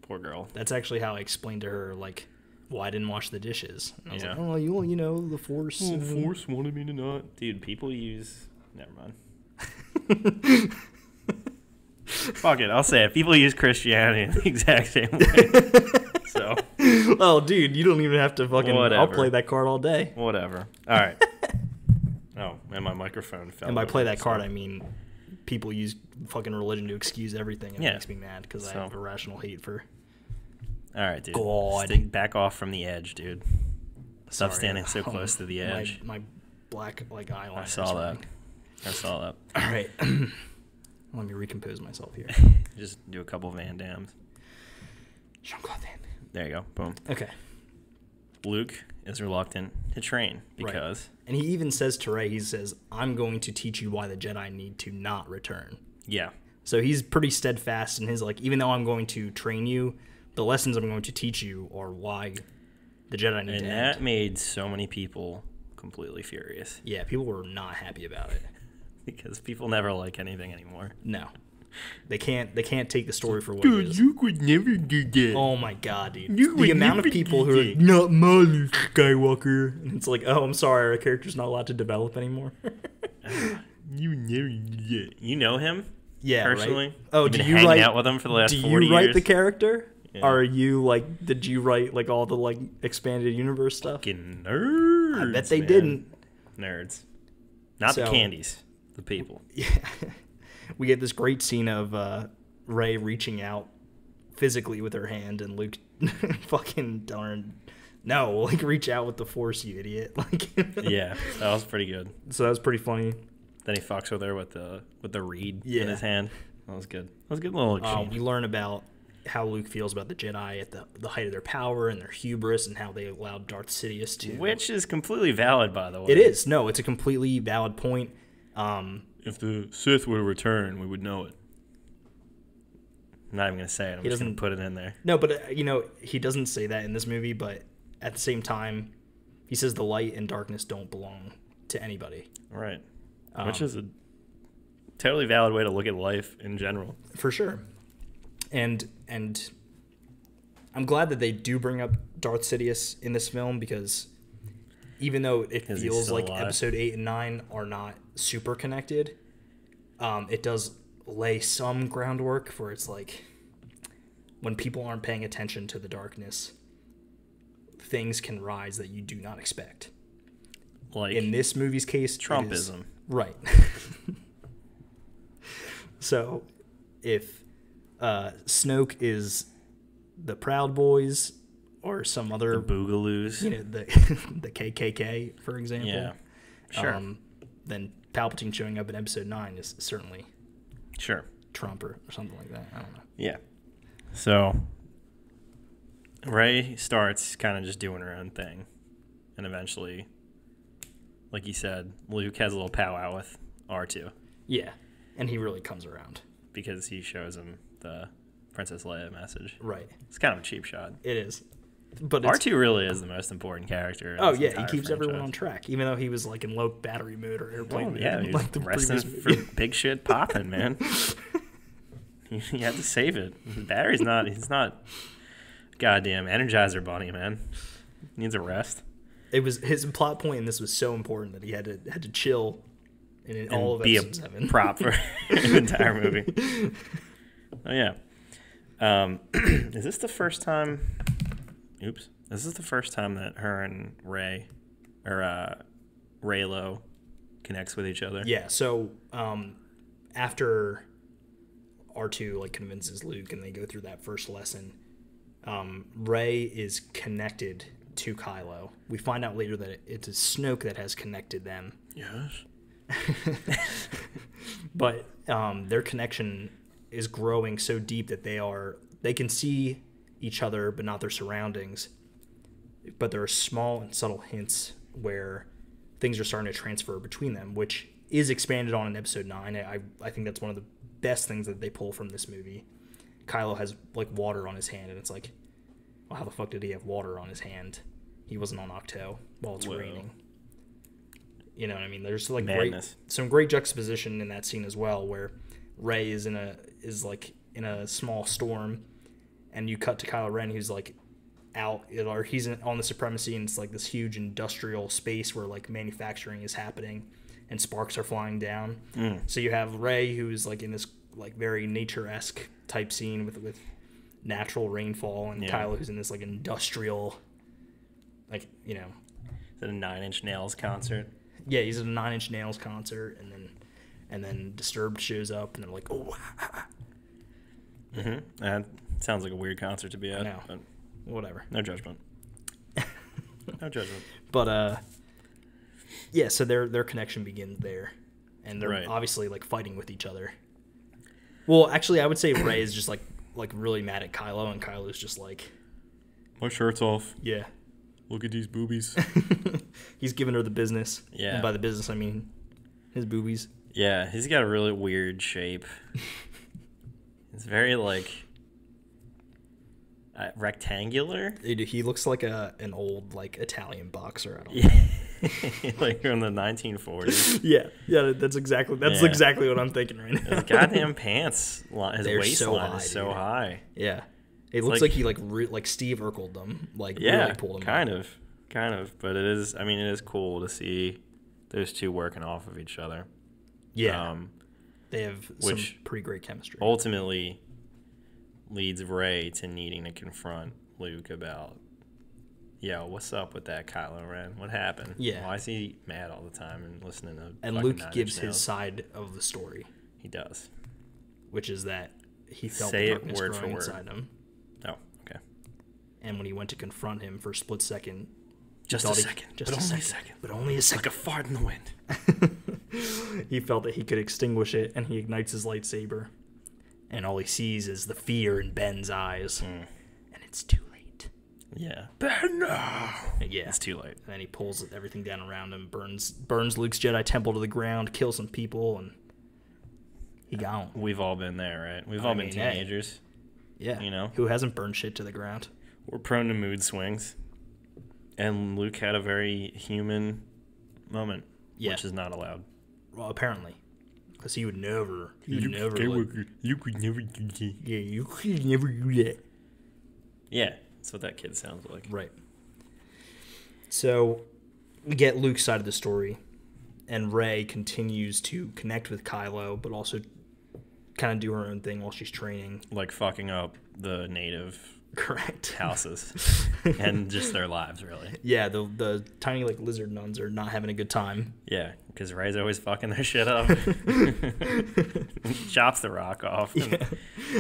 Speaker 3: Poor girl.
Speaker 2: That's actually how I explained to her, like, why I didn't wash the dishes. And I was
Speaker 3: Yeah.
Speaker 2: like, oh, you know, the Force.
Speaker 3: Oh, Force wanted me to not. Dude, people use. Never mind. Fuck it, I'll say it. People use Christianity in the exact same way. So.
Speaker 2: Oh, dude, you don't even have to fucking.
Speaker 3: Whatever.
Speaker 2: I'll play that card all day.
Speaker 3: Whatever. All right. Oh, and my microphone fell.
Speaker 2: And by
Speaker 3: over,
Speaker 2: play that card, I mean people use fucking religion to excuse everything, and it
Speaker 3: Yeah.
Speaker 2: makes me mad because I have irrational hate for.
Speaker 3: All right, dude.
Speaker 2: God.
Speaker 3: Back off from the edge, dude. Stop standing so close to the edge.
Speaker 2: My black eyeliner.
Speaker 3: I saw that. All
Speaker 2: right. Let me recompose myself here.
Speaker 3: Just do a couple Van Dams.
Speaker 2: Jean-Claude Van Damme.
Speaker 3: There you go. Boom.
Speaker 2: Okay.
Speaker 3: Luke is reluctant to train because...
Speaker 2: Right. And he even says to Rey, he says, I'm going to teach you why the Jedi need to not return.
Speaker 3: Yeah.
Speaker 2: So he's pretty steadfast in his, like, even though I'm going to train you, the lessons I'm going to teach you are why the Jedi need to end.
Speaker 3: And that made so many people completely furious.
Speaker 2: Yeah, people were not happy about it.
Speaker 3: Because people never like anything anymore.
Speaker 2: No. They can't take the story for what it is.
Speaker 3: Luke would never do that.
Speaker 2: Oh my god, dude.
Speaker 3: Luke
Speaker 2: The
Speaker 3: would
Speaker 2: amount of
Speaker 3: never
Speaker 2: people
Speaker 3: do
Speaker 2: who are
Speaker 3: that.
Speaker 2: not my Luke Skywalker. And it's like, oh, I'm sorry, our character's not allowed to develop anymore.
Speaker 3: You never do that. You know him?
Speaker 2: Yeah,
Speaker 3: personally?
Speaker 2: right? Oh,
Speaker 3: You've
Speaker 2: do
Speaker 3: been
Speaker 2: you
Speaker 3: hanging
Speaker 2: write
Speaker 3: out with him for the last 40 years?
Speaker 2: Do you write the character?
Speaker 3: Yeah.
Speaker 2: Or are you like, did you write like all the like expanded universe stuff?
Speaker 3: Fucking nerds.
Speaker 2: I bet they
Speaker 3: man.
Speaker 2: didn't.
Speaker 3: Nerds. Not the candies. The people.
Speaker 2: Yeah. We get this great scene of Rey reaching out physically with her hand and Luke fucking darn no, like reach out with the Force, you idiot. Like
Speaker 3: Yeah, that was pretty good.
Speaker 2: So that was pretty funny.
Speaker 3: Then he fucks with her with the reed
Speaker 2: Yeah.
Speaker 3: in his hand. That was good. That was a good little exchange.
Speaker 2: We learn about how Luke feels about the Jedi at the height of their power and their hubris and how they allowed Darth Sidious to...
Speaker 3: Which is completely valid, by the way.
Speaker 2: It is. No, it's a completely valid point.
Speaker 3: If the Sith were to return, we would know it. I'm not even going to say it. I'm just going to put it in there.
Speaker 2: No, but, he doesn't say that in this movie, but at the same time, he says the light and darkness don't belong to anybody.
Speaker 3: Right. Which is a totally valid way to look at life in general.
Speaker 2: For sure. And I'm glad that they do bring up Darth Sidious in this film because even though it feels like
Speaker 3: alive.
Speaker 2: episode 8 and 9 are not super connected, it does lay some groundwork for it's like when people aren't paying attention to the darkness, things can rise that you do not expect.
Speaker 3: Like
Speaker 2: in this movie's case,
Speaker 3: Trumpism.
Speaker 2: Right. So if Snoke is the Proud Boys or some other...
Speaker 3: The Boogaloos.
Speaker 2: The KKK, for example.
Speaker 3: Yeah, sure.
Speaker 2: Then Palpatine showing up in episode 9 is certainly...
Speaker 3: Sure.
Speaker 2: Trump or something like that. I don't know.
Speaker 3: Yeah. So, Rey starts kind of just doing her own thing. And eventually, like you said, Luke has a little powwow with R2.
Speaker 2: Yeah. And he really comes around.
Speaker 3: Because he shows him the Princess Leia message.
Speaker 2: Right.
Speaker 3: It's kind of a cheap shot.
Speaker 2: It is. But
Speaker 3: R2 really is the most important character.
Speaker 2: Oh, yeah. He keeps everyone on track. Even though he was like in low battery mode or airplane mode.
Speaker 3: Yeah, he's
Speaker 2: like the
Speaker 3: resting
Speaker 2: previous
Speaker 3: for big shit popping, man. You had to save it. The battery's not... He's not... Goddamn Energizer Bunny, man. Needs a rest.
Speaker 2: It was his plot point in this was so important that he had to chill in all of episode 7.
Speaker 3: Prop for an entire movie. Oh yeah. Is this the first time? Oops. Is this the first time that her and Rey, or Reylo, connects with each other?
Speaker 2: Yeah. So after R2 like convinces Luke and they go through that first lesson, Rey is connected to Kylo. We find out later that it's a Snoke that has connected them.
Speaker 3: Yes.
Speaker 2: But their connection is growing so deep that they can see each other but not their surroundings. But there are small and subtle hints where things are starting to transfer between them, which is expanded on in Episode 9. I think that's one of the best things that they pull from this movie. Kylo has like water on his hand, and it's like, well, how the fuck did he have water on his hand? He wasn't on Octo while it's raining. You know what I mean? There's like some great juxtaposition in that scene as well, where Rey is in a small storm, and you cut to Kylo Ren, who's like out, or he's on the Supremacy, and it's like this huge industrial space where like manufacturing is happening, and sparks are flying down. So you have Rey, who's like in this like very nature-esque type scene with natural rainfall, and Kylo, who's in this like industrial, like, you know.
Speaker 3: Is it a Nine Inch Nails concert?
Speaker 2: Yeah, he's at a Nine Inch Nails concert, and then Disturbed shows up, and they're like, oh.
Speaker 3: That sounds like a weird concert to be at.
Speaker 2: No, but whatever.
Speaker 3: No judgment. No judgment.
Speaker 2: But yeah, so their connection begins there, and they're obviously like fighting with each other. Well, actually, I would say Rey is just like really mad at Kylo, and Kylo's just like,
Speaker 3: my shirt's off.
Speaker 2: Yeah.
Speaker 3: Look at these boobies.
Speaker 2: He's giving her the business.
Speaker 3: Yeah.
Speaker 2: And by the business, I mean his boobies.
Speaker 3: Yeah, he's got a really weird shape. It's very, like, rectangular.
Speaker 2: Dude, he looks like an old, like, Italian boxer. I don't know.
Speaker 3: Like from the 1940s.
Speaker 2: Yeah, that's exactly what I'm thinking right now.
Speaker 3: His goddamn pants, his waistline is so high.
Speaker 2: Yeah. It looks like he like Steve Urkel'd them, like really pulled them
Speaker 3: kind of, but it is. I mean, it is cool to see those two working off of each other.
Speaker 2: Yeah, they have some pretty great chemistry.
Speaker 3: Ultimately, leads Rey to needing to confront Luke about, yo, what's up with that Kylo Ren? What happened?
Speaker 2: Yeah,
Speaker 3: why is he mad all the time and listening to?
Speaker 2: And Luke gives his side of the story.
Speaker 3: He does,
Speaker 2: which is that he felt the darkness growing inside him.
Speaker 3: Oh, okay.
Speaker 2: And when he went to confront him for a split second,
Speaker 3: but only a second, like a fart in the
Speaker 2: wind. He felt that he could extinguish it, and he ignites his lightsaber, and all he sees is the fear in Ben's eyes, and it's too late.
Speaker 3: Yeah, Ben, no.
Speaker 2: Yeah,
Speaker 3: it's too late.
Speaker 2: And then he pulls everything down around him, burns Luke's Jedi temple to the ground, kills some people, and he gone.
Speaker 3: We've all been there, right? We've all been teenagers.
Speaker 2: Yeah.
Speaker 3: You know?
Speaker 2: Who hasn't burned shit to the ground?
Speaker 3: We're prone to mood swings. And Luke had a very human moment, which is not allowed.
Speaker 2: Well, apparently. Because he would never.
Speaker 3: You could never do that.
Speaker 2: Yeah, you could never do that.
Speaker 3: Yeah, that's what that kid sounds like.
Speaker 2: Right. So, we get Luke's side of the story. And Rey continues to connect with Kylo, but also kind of do her own thing while she's training.
Speaker 3: Like fucking up the native
Speaker 2: correct
Speaker 3: houses and just their lives, really.
Speaker 2: Yeah, the tiny like lizard nuns are not having a good time.
Speaker 3: Yeah, because Rey's always fucking their shit up. Chops the rock off. And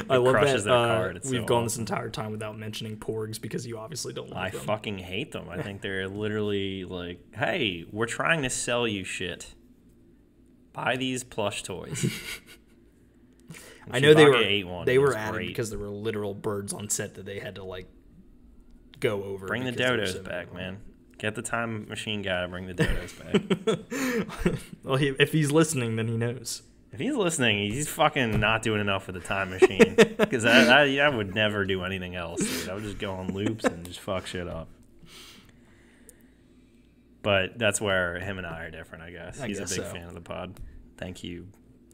Speaker 2: I love
Speaker 3: crushes
Speaker 2: that
Speaker 3: their card. It's
Speaker 2: we've gone this entire time without mentioning porgs because you obviously don't like them.
Speaker 3: I fucking hate them. I think they're literally like, hey, we're trying to sell you shit. Buy these plush toys.
Speaker 2: I know they were added because there were literal birds on set that they had to like go over.
Speaker 3: Bring the dodos back, man. Get the time machine guy to bring the dodos back.
Speaker 2: Well, if he's listening, then he knows.
Speaker 3: If he's listening, he's fucking not doing enough for the time machine. Because I would never do anything else, dude. I would just go on loops and just fuck shit up. But that's where him and I are different, I guess. He's a big fan of the pod. Thank you,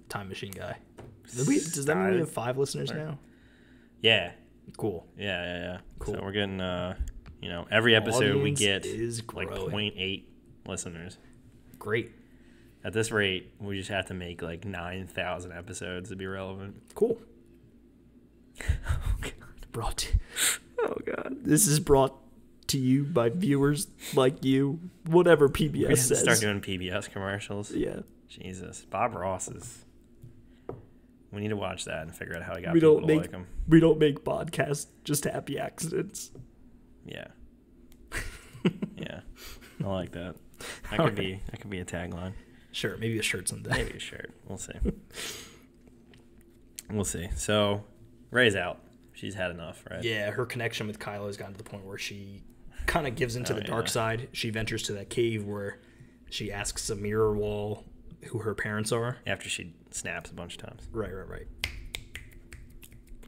Speaker 2: time machine guy. Does that mean we have 5 listeners now?
Speaker 3: Yeah.
Speaker 2: Cool.
Speaker 3: Yeah. Cool. So we're getting, every episode we get like 0.8 listeners.
Speaker 2: Great.
Speaker 3: At this rate, we just have to make like 9,000 episodes to be relevant.
Speaker 2: Cool. Oh God. This is brought to you by viewers like you. Whatever PBS says.
Speaker 3: Start doing PBS commercials.
Speaker 2: Yeah.
Speaker 3: Jesus. Bob Ross is... We need to watch that and figure out how he got people to like him.
Speaker 2: We don't make podcasts, just happy accidents.
Speaker 3: Yeah. Yeah. I like that. That could be a tagline.
Speaker 2: Sure, maybe a shirt someday.
Speaker 3: Maybe a shirt. We'll see. We'll see. So, Rey's out. She's had enough, right?
Speaker 2: Yeah, her connection with Kylo has gotten to the point where she kind of gives into the dark side. She ventures to that cave where she asks a mirror wall who her parents are.
Speaker 3: After she snaps a bunch of times.
Speaker 2: Right.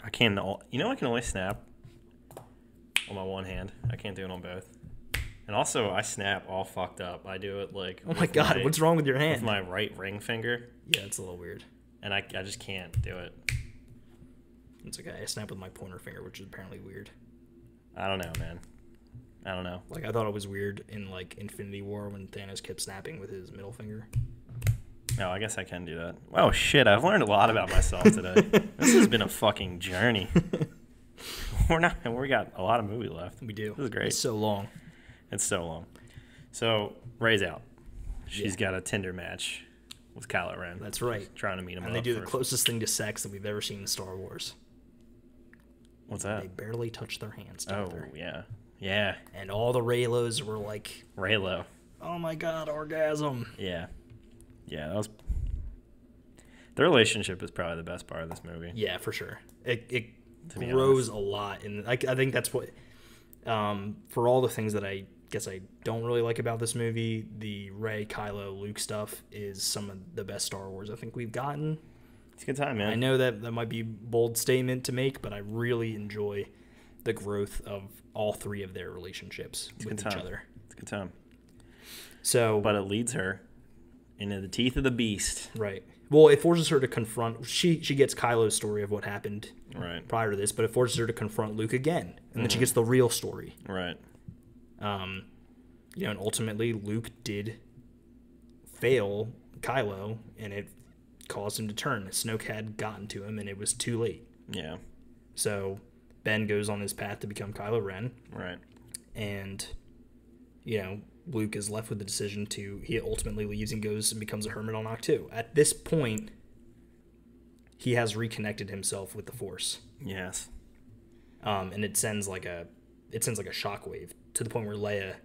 Speaker 3: I can only snap on my one hand. I can't do it on both. And also, I snap all fucked up. I do it like...
Speaker 2: Oh my God, what's wrong with your hand?
Speaker 3: With my right ring finger.
Speaker 2: Yeah, it's a little weird.
Speaker 3: And I just can't do it.
Speaker 2: It's okay. I snap with my pointer finger, which is apparently weird.
Speaker 3: I don't know, man. I don't know.
Speaker 2: Like, I thought it was weird in, like, Infinity War when Thanos kept snapping with his middle finger.
Speaker 3: No, I guess I can do that. Oh, shit. I've learned a lot about myself today. This has been a fucking journey. We got a lot of movie left.
Speaker 2: We do.
Speaker 3: This is great.
Speaker 2: It's so long.
Speaker 3: It's so long. So, Rey's out. She's got a Tinder match with Kylo Ren.
Speaker 2: That's right.
Speaker 3: Trying to meet him
Speaker 2: And they do the closest thing to sex that we've ever seen in Star Wars.
Speaker 3: What's that?
Speaker 2: They barely touch their hands together.
Speaker 3: Oh, yeah. Yeah.
Speaker 2: And all the Reylos were like...
Speaker 3: Reylo.
Speaker 2: Oh my God, orgasm.
Speaker 3: Yeah. Yeah, that was... Their relationship is probably the best part of this movie.
Speaker 2: Yeah, for sure. It grows a lot. And I think that's what... for all the things that I guess I don't really like about this movie, the Rey, Kylo, Luke stuff is some of the best Star Wars I think we've gotten.
Speaker 3: It's a good time, man.
Speaker 2: I know that might be a bold statement to make, but I really enjoy the growth of all three of their relationships with each other.
Speaker 3: It's a good time.
Speaker 2: So,
Speaker 3: but it leads her into the teeth of the beast.
Speaker 2: Right. Well, it forces her to confront... She gets Kylo's story of what happened prior to this, but it forces her to confront Luke again. And then she gets the real story.
Speaker 3: Right.
Speaker 2: And ultimately, Luke did fail Kylo, and it caused him to turn. Snoke had gotten to him, and it was too late.
Speaker 3: Yeah.
Speaker 2: So Ben goes on his path to become Kylo Ren.
Speaker 3: Right.
Speaker 2: And, Luke is left with the decision he ultimately leaves and goes and becomes a hermit on Ahch-To. At this point, he has reconnected himself with the Force.
Speaker 3: Yes.
Speaker 2: And it sends like a shockwave to the point where Leia,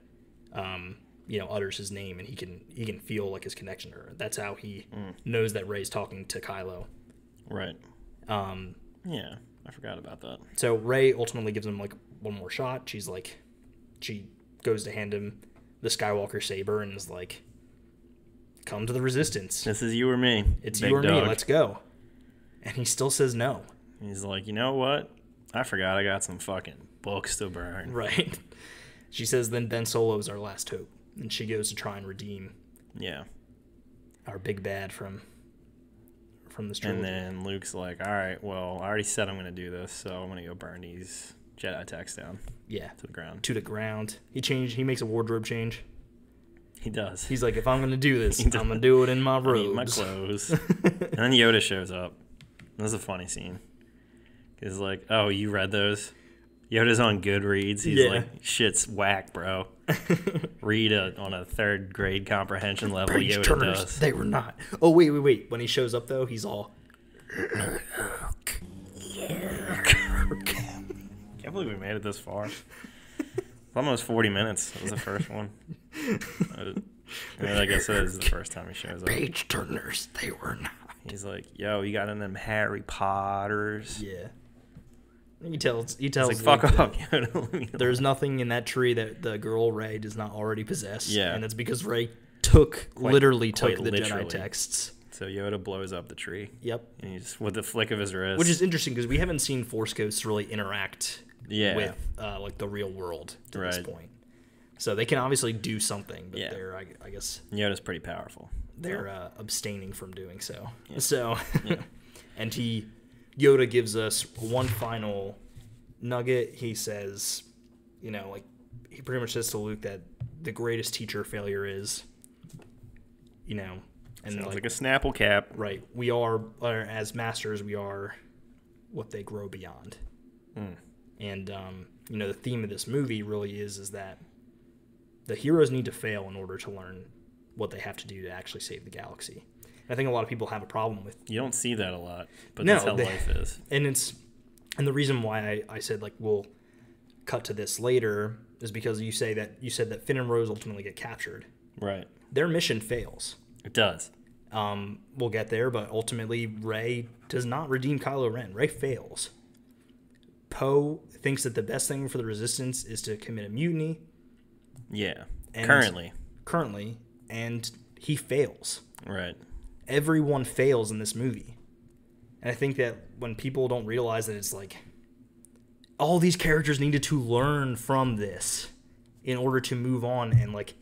Speaker 2: utters his name, and he can feel like his connection to her. That's how he knows that Rey's talking to Kylo.
Speaker 3: Right. Yeah, I forgot about that.
Speaker 2: So Rey ultimately gives him like one more shot. She goes to hand him the Skywalker saber and is like, "Come to the Resistance.
Speaker 3: This is you or me.
Speaker 2: It's
Speaker 3: Big
Speaker 2: you or
Speaker 3: dog.
Speaker 2: me. Let's go." And he still says no.
Speaker 3: He's like, you know what? I forgot I got some fucking books to burn.
Speaker 2: Right. She says then Ben Solo is our last hope, and she goes to try and redeem.
Speaker 3: Yeah.
Speaker 2: Our big bad from this trilogy.
Speaker 3: And then Luke's like, all right, well, I already said I'm going to do this, so I'm going to go burn these Jedi texts down.
Speaker 2: Yeah.
Speaker 3: To the ground.
Speaker 2: To the ground. He makes a wardrobe change.
Speaker 3: He does.
Speaker 2: He's like, if I'm going to do this, I'm going to do it in my robes.
Speaker 3: I need my clothes. And then Yoda shows up. This is a funny scene. He's like, oh, you read those? Yoda's on Goodreads. He's like, shit's whack, bro. Read on a third grade comprehension level.
Speaker 2: Page
Speaker 3: Yoda
Speaker 2: turners,
Speaker 3: does.
Speaker 2: They were not. Oh, wait. When he shows up, though, he's all...
Speaker 3: Can't believe we made it this far. It's almost 40 minutes. That was the first one. Like I said, this is the first time he shows up.
Speaker 2: Page turners, they were not.
Speaker 3: He's like, yo, you got in them Harry Potters.
Speaker 2: Yeah. He tells
Speaker 3: He's like, fuck up.
Speaker 2: There's nothing in that tree that the girl Rey does not already possess.
Speaker 3: Yeah.
Speaker 2: And that's because Rey literally took the Jedi texts.
Speaker 3: So Yoda blows up the tree.
Speaker 2: Yep.
Speaker 3: And he just, with the flick of his wrist.
Speaker 2: Which is interesting because we haven't seen Force ghosts really interact with like the real world to this point. So they can obviously do something, but they're, I guess...
Speaker 3: Yoda's pretty powerful.
Speaker 2: They're abstaining from doing so. Yeah. So, and Yoda gives us one final nugget. He says, he pretty much says to Luke that the greatest teacher failure is, and
Speaker 3: sounds like a Snapple cap.
Speaker 2: Right. We are, as masters, we are what they grow beyond. And, the theme of this movie really is that the heroes need to fail in order to learn what they have to do to actually save the galaxy. And I think a lot of people have a problem with...
Speaker 3: You don't see that a lot, but that's how life is.
Speaker 2: And the reason why I said, we'll cut to this later is because you said that Finn and Rose ultimately get captured.
Speaker 3: Right.
Speaker 2: Their mission fails.
Speaker 3: It does.
Speaker 2: We'll get there, but ultimately Rey does not redeem Kylo Ren. Rey fails. Poe thinks that the best thing for the Resistance is to commit a mutiny.
Speaker 3: Yeah.
Speaker 2: And
Speaker 3: Currently.
Speaker 2: And he fails.
Speaker 3: Right.
Speaker 2: everyone fails in this movie. And I think that when people don't realize that it's like all these characters needed to learn from this in order to move on and like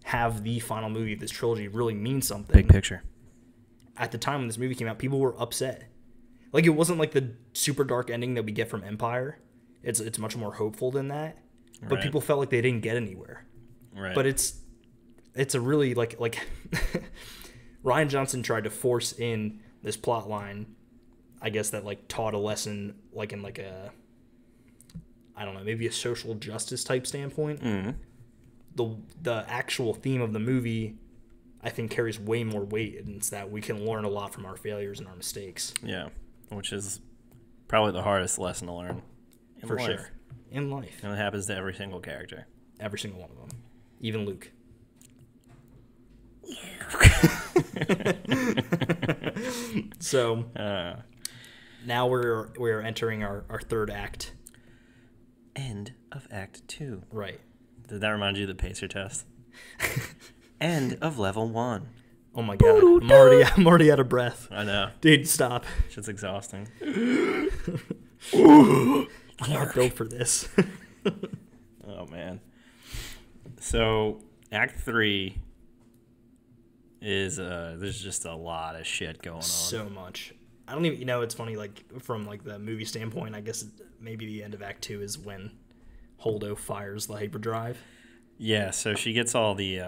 Speaker 2: have the final movie of this trilogy really mean something.
Speaker 3: Big picture.
Speaker 2: At the time when this movie came out, people were upset. Like, it wasn't like the super dark ending that we get from Empire. It's much more hopeful than that. But
Speaker 3: Right.
Speaker 2: people felt like they didn't get anywhere.
Speaker 3: Right.
Speaker 2: But it's a really like Rian Johnson tried to force in this plot line, I guess, that like taught a lesson like in like a, I don't know, maybe a social justice type standpoint.
Speaker 3: Mm-hmm.
Speaker 2: The actual theme of the movie, I think, carries way more weight, and it's that we can learn a lot from our failures and our mistakes.
Speaker 3: Yeah, which is probably the hardest lesson to learn.
Speaker 2: For sure. In life.
Speaker 3: And it happens to every single character.
Speaker 2: Every single one of them. Even Luke. So now we're entering our third act.
Speaker 3: End of Act 2.
Speaker 2: Right.
Speaker 3: Did that remind you of the pacer test? End of level 1.
Speaker 2: Oh my god. I'm already out of breath.
Speaker 3: I know.
Speaker 2: Dude, stop.
Speaker 3: Shit's exhausting.
Speaker 2: I'm not built for this.
Speaker 3: Oh, man. So, Act 3 is, there's just a lot of shit going on.
Speaker 2: So much. I don't even, it's funny, like, from, like, the movie standpoint, I guess maybe the end of Act 2 is when Holdo fires the hyperdrive.
Speaker 3: Yeah, so she gets all the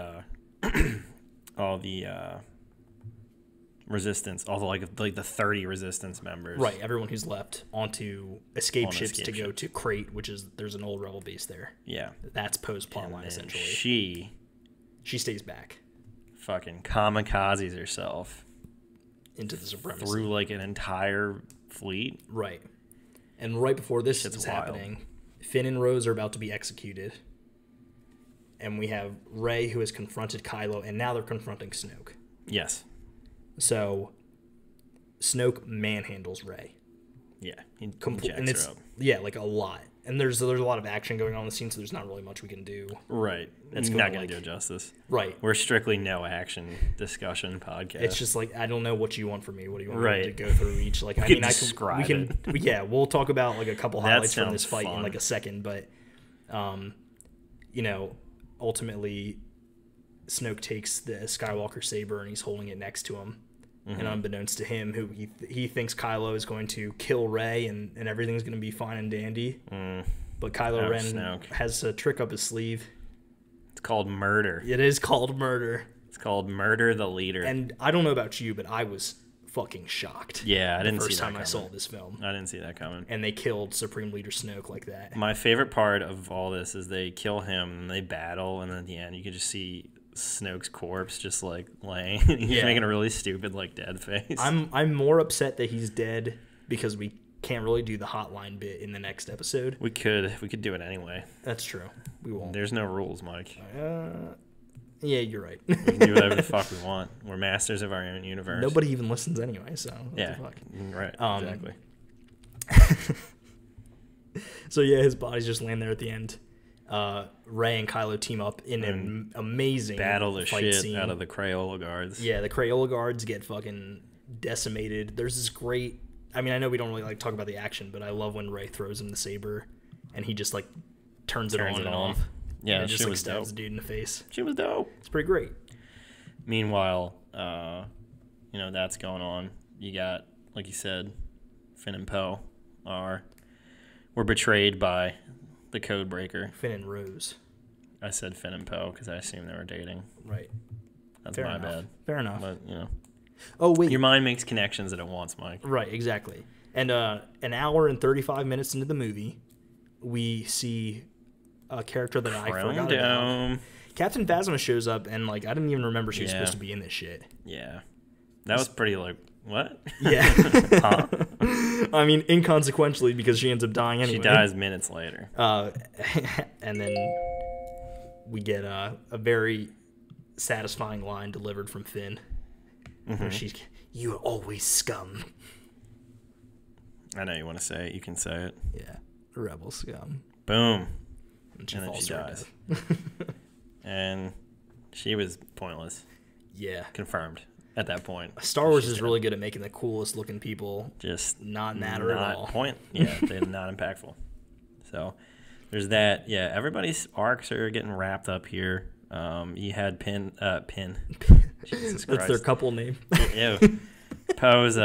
Speaker 3: resistance, all the like the 30 resistance members.
Speaker 2: Right, everyone who's left onto escape
Speaker 3: On
Speaker 2: ships
Speaker 3: escape
Speaker 2: to go
Speaker 3: ships.
Speaker 2: to Crate, which is, there's an old rebel base there.
Speaker 3: Yeah.
Speaker 2: That's Poe's plotline,
Speaker 3: And
Speaker 2: essentially.
Speaker 3: she
Speaker 2: stays back
Speaker 3: fucking kamikazes herself
Speaker 2: into the supremacy.
Speaker 3: through like an entire fleet.
Speaker 2: Right. And right before this
Speaker 3: Shit's
Speaker 2: is
Speaker 3: wild.
Speaker 2: happening, Finn and Rose are about to be executed. And we have Rey, who has confronted Kylo, and now they're confronting Snoke.
Speaker 3: Yes.
Speaker 2: So Snoke manhandles Rey.
Speaker 3: Yeah. He
Speaker 2: And
Speaker 3: jacks
Speaker 2: it's
Speaker 3: her up.
Speaker 2: yeah, like a lot. And there's a lot of action going on in the scene, so there's not really much we can do.
Speaker 3: Right.
Speaker 2: That's
Speaker 3: It's not
Speaker 2: gonna,
Speaker 3: going to
Speaker 2: like-
Speaker 3: do it justice.
Speaker 2: Right.
Speaker 3: We're strictly no action discussion podcast.
Speaker 2: It's just like, I don't know what you want from me. What do you want me
Speaker 3: Right.
Speaker 2: to go through each? Like, I
Speaker 3: can
Speaker 2: mean,
Speaker 3: describe
Speaker 2: yeah, we'll talk about like a couple
Speaker 3: That
Speaker 2: highlights from this
Speaker 3: sounds
Speaker 2: fight in
Speaker 3: fun.
Speaker 2: like a second, but, ultimately, Snoke takes the Skywalker saber and he's holding it next to him.
Speaker 3: Mm-hmm.
Speaker 2: And unbeknownst to him, who he thinks Kylo is going to kill Rey and everything's going to be fine and dandy. But Kylo
Speaker 3: Oh,
Speaker 2: Ren
Speaker 3: Snoke.
Speaker 2: has a trick up his sleeve.
Speaker 3: It's called murder.
Speaker 2: It is called murder.
Speaker 3: It's called Murder the Leader.
Speaker 2: And I don't know about you, but I was fucking shocked.
Speaker 3: Yeah, I didn't
Speaker 2: the
Speaker 3: see
Speaker 2: first
Speaker 3: that
Speaker 2: time I
Speaker 3: coming.
Speaker 2: saw this film.
Speaker 3: I didn't see that coming.
Speaker 2: And they killed Supreme Leader Snoke like that.
Speaker 3: My favorite part of all this is they kill him and they battle, and then at the end you can just see Snoke's corpse just like laying. He's
Speaker 2: Yeah.
Speaker 3: making a really stupid like dead face.
Speaker 2: I'm more upset that he's dead because we can't really do the hotline bit in the next episode.
Speaker 3: We could do it anyway.
Speaker 2: That's true. We won't.
Speaker 3: There's no rules, Mike.
Speaker 2: Yeah, you're right.
Speaker 3: We can do whatever the fuck we want. We're masters of our own universe.
Speaker 2: Nobody even listens anyway, so what
Speaker 3: Yeah.
Speaker 2: the fuck.
Speaker 3: Right. Exactly.
Speaker 2: So yeah, his body's just laying there at the end. Rey and Kylo team up in an amazing
Speaker 3: Battle the
Speaker 2: fight
Speaker 3: shit
Speaker 2: scene.
Speaker 3: out of the Crayola guards.
Speaker 2: Yeah, the Crayola guards get fucking decimated. There's this great... I mean, I know we don't really like talk about the action, but I love when Rey throws him the saber and he just like turns it on and off.
Speaker 3: Yeah,
Speaker 2: and it just
Speaker 3: she
Speaker 2: like
Speaker 3: was
Speaker 2: stabs
Speaker 3: dope.
Speaker 2: the dude in the face.
Speaker 3: She was dope.
Speaker 2: It's pretty great.
Speaker 3: Meanwhile, that's going on. You got, like you said, Finn and Poe were betrayed by the code breaker.
Speaker 2: Finn and Rose.
Speaker 3: I said Finn and Poe because I assumed they were dating.
Speaker 2: Right.
Speaker 3: That's
Speaker 2: Fair
Speaker 3: my
Speaker 2: enough.
Speaker 3: bad.
Speaker 2: Fair enough.
Speaker 3: But
Speaker 2: Oh wait.
Speaker 3: your mind makes connections that it wants, Mike.
Speaker 2: Right, exactly. And an hour and 35 minutes into the movie, we see a character that I
Speaker 3: Chrome
Speaker 2: forgot about.
Speaker 3: Dome.
Speaker 2: Captain Phasma shows up, and like I didn't even remember she was
Speaker 3: Yeah.
Speaker 2: supposed to be in this shit.
Speaker 3: Yeah. That was pretty like, what?
Speaker 2: Yeah.
Speaker 3: Huh?
Speaker 2: I mean, inconsequentially because she ends up dying anyway.
Speaker 3: She dies minutes later.
Speaker 2: And then we get a very satisfying line delivered from Finn. Where she's, "You are always scum."
Speaker 3: I know you want to say it. You can say it.
Speaker 2: Yeah, rebel scum.
Speaker 3: Boom.
Speaker 2: And she
Speaker 3: And then
Speaker 2: falls
Speaker 3: she
Speaker 2: to her
Speaker 3: dies.
Speaker 2: death.
Speaker 3: And she was pointless.
Speaker 2: Yeah.
Speaker 3: Confirmed. at that point.
Speaker 2: Star Wars is really good at making the coolest looking people
Speaker 3: just
Speaker 2: not matter at all.
Speaker 3: Yeah, they're not impactful. So there's that. Yeah, everybody's arcs are getting wrapped up here. You had Pin. Jesus Christ.
Speaker 2: That's their couple name.
Speaker 3: Ew. Poe's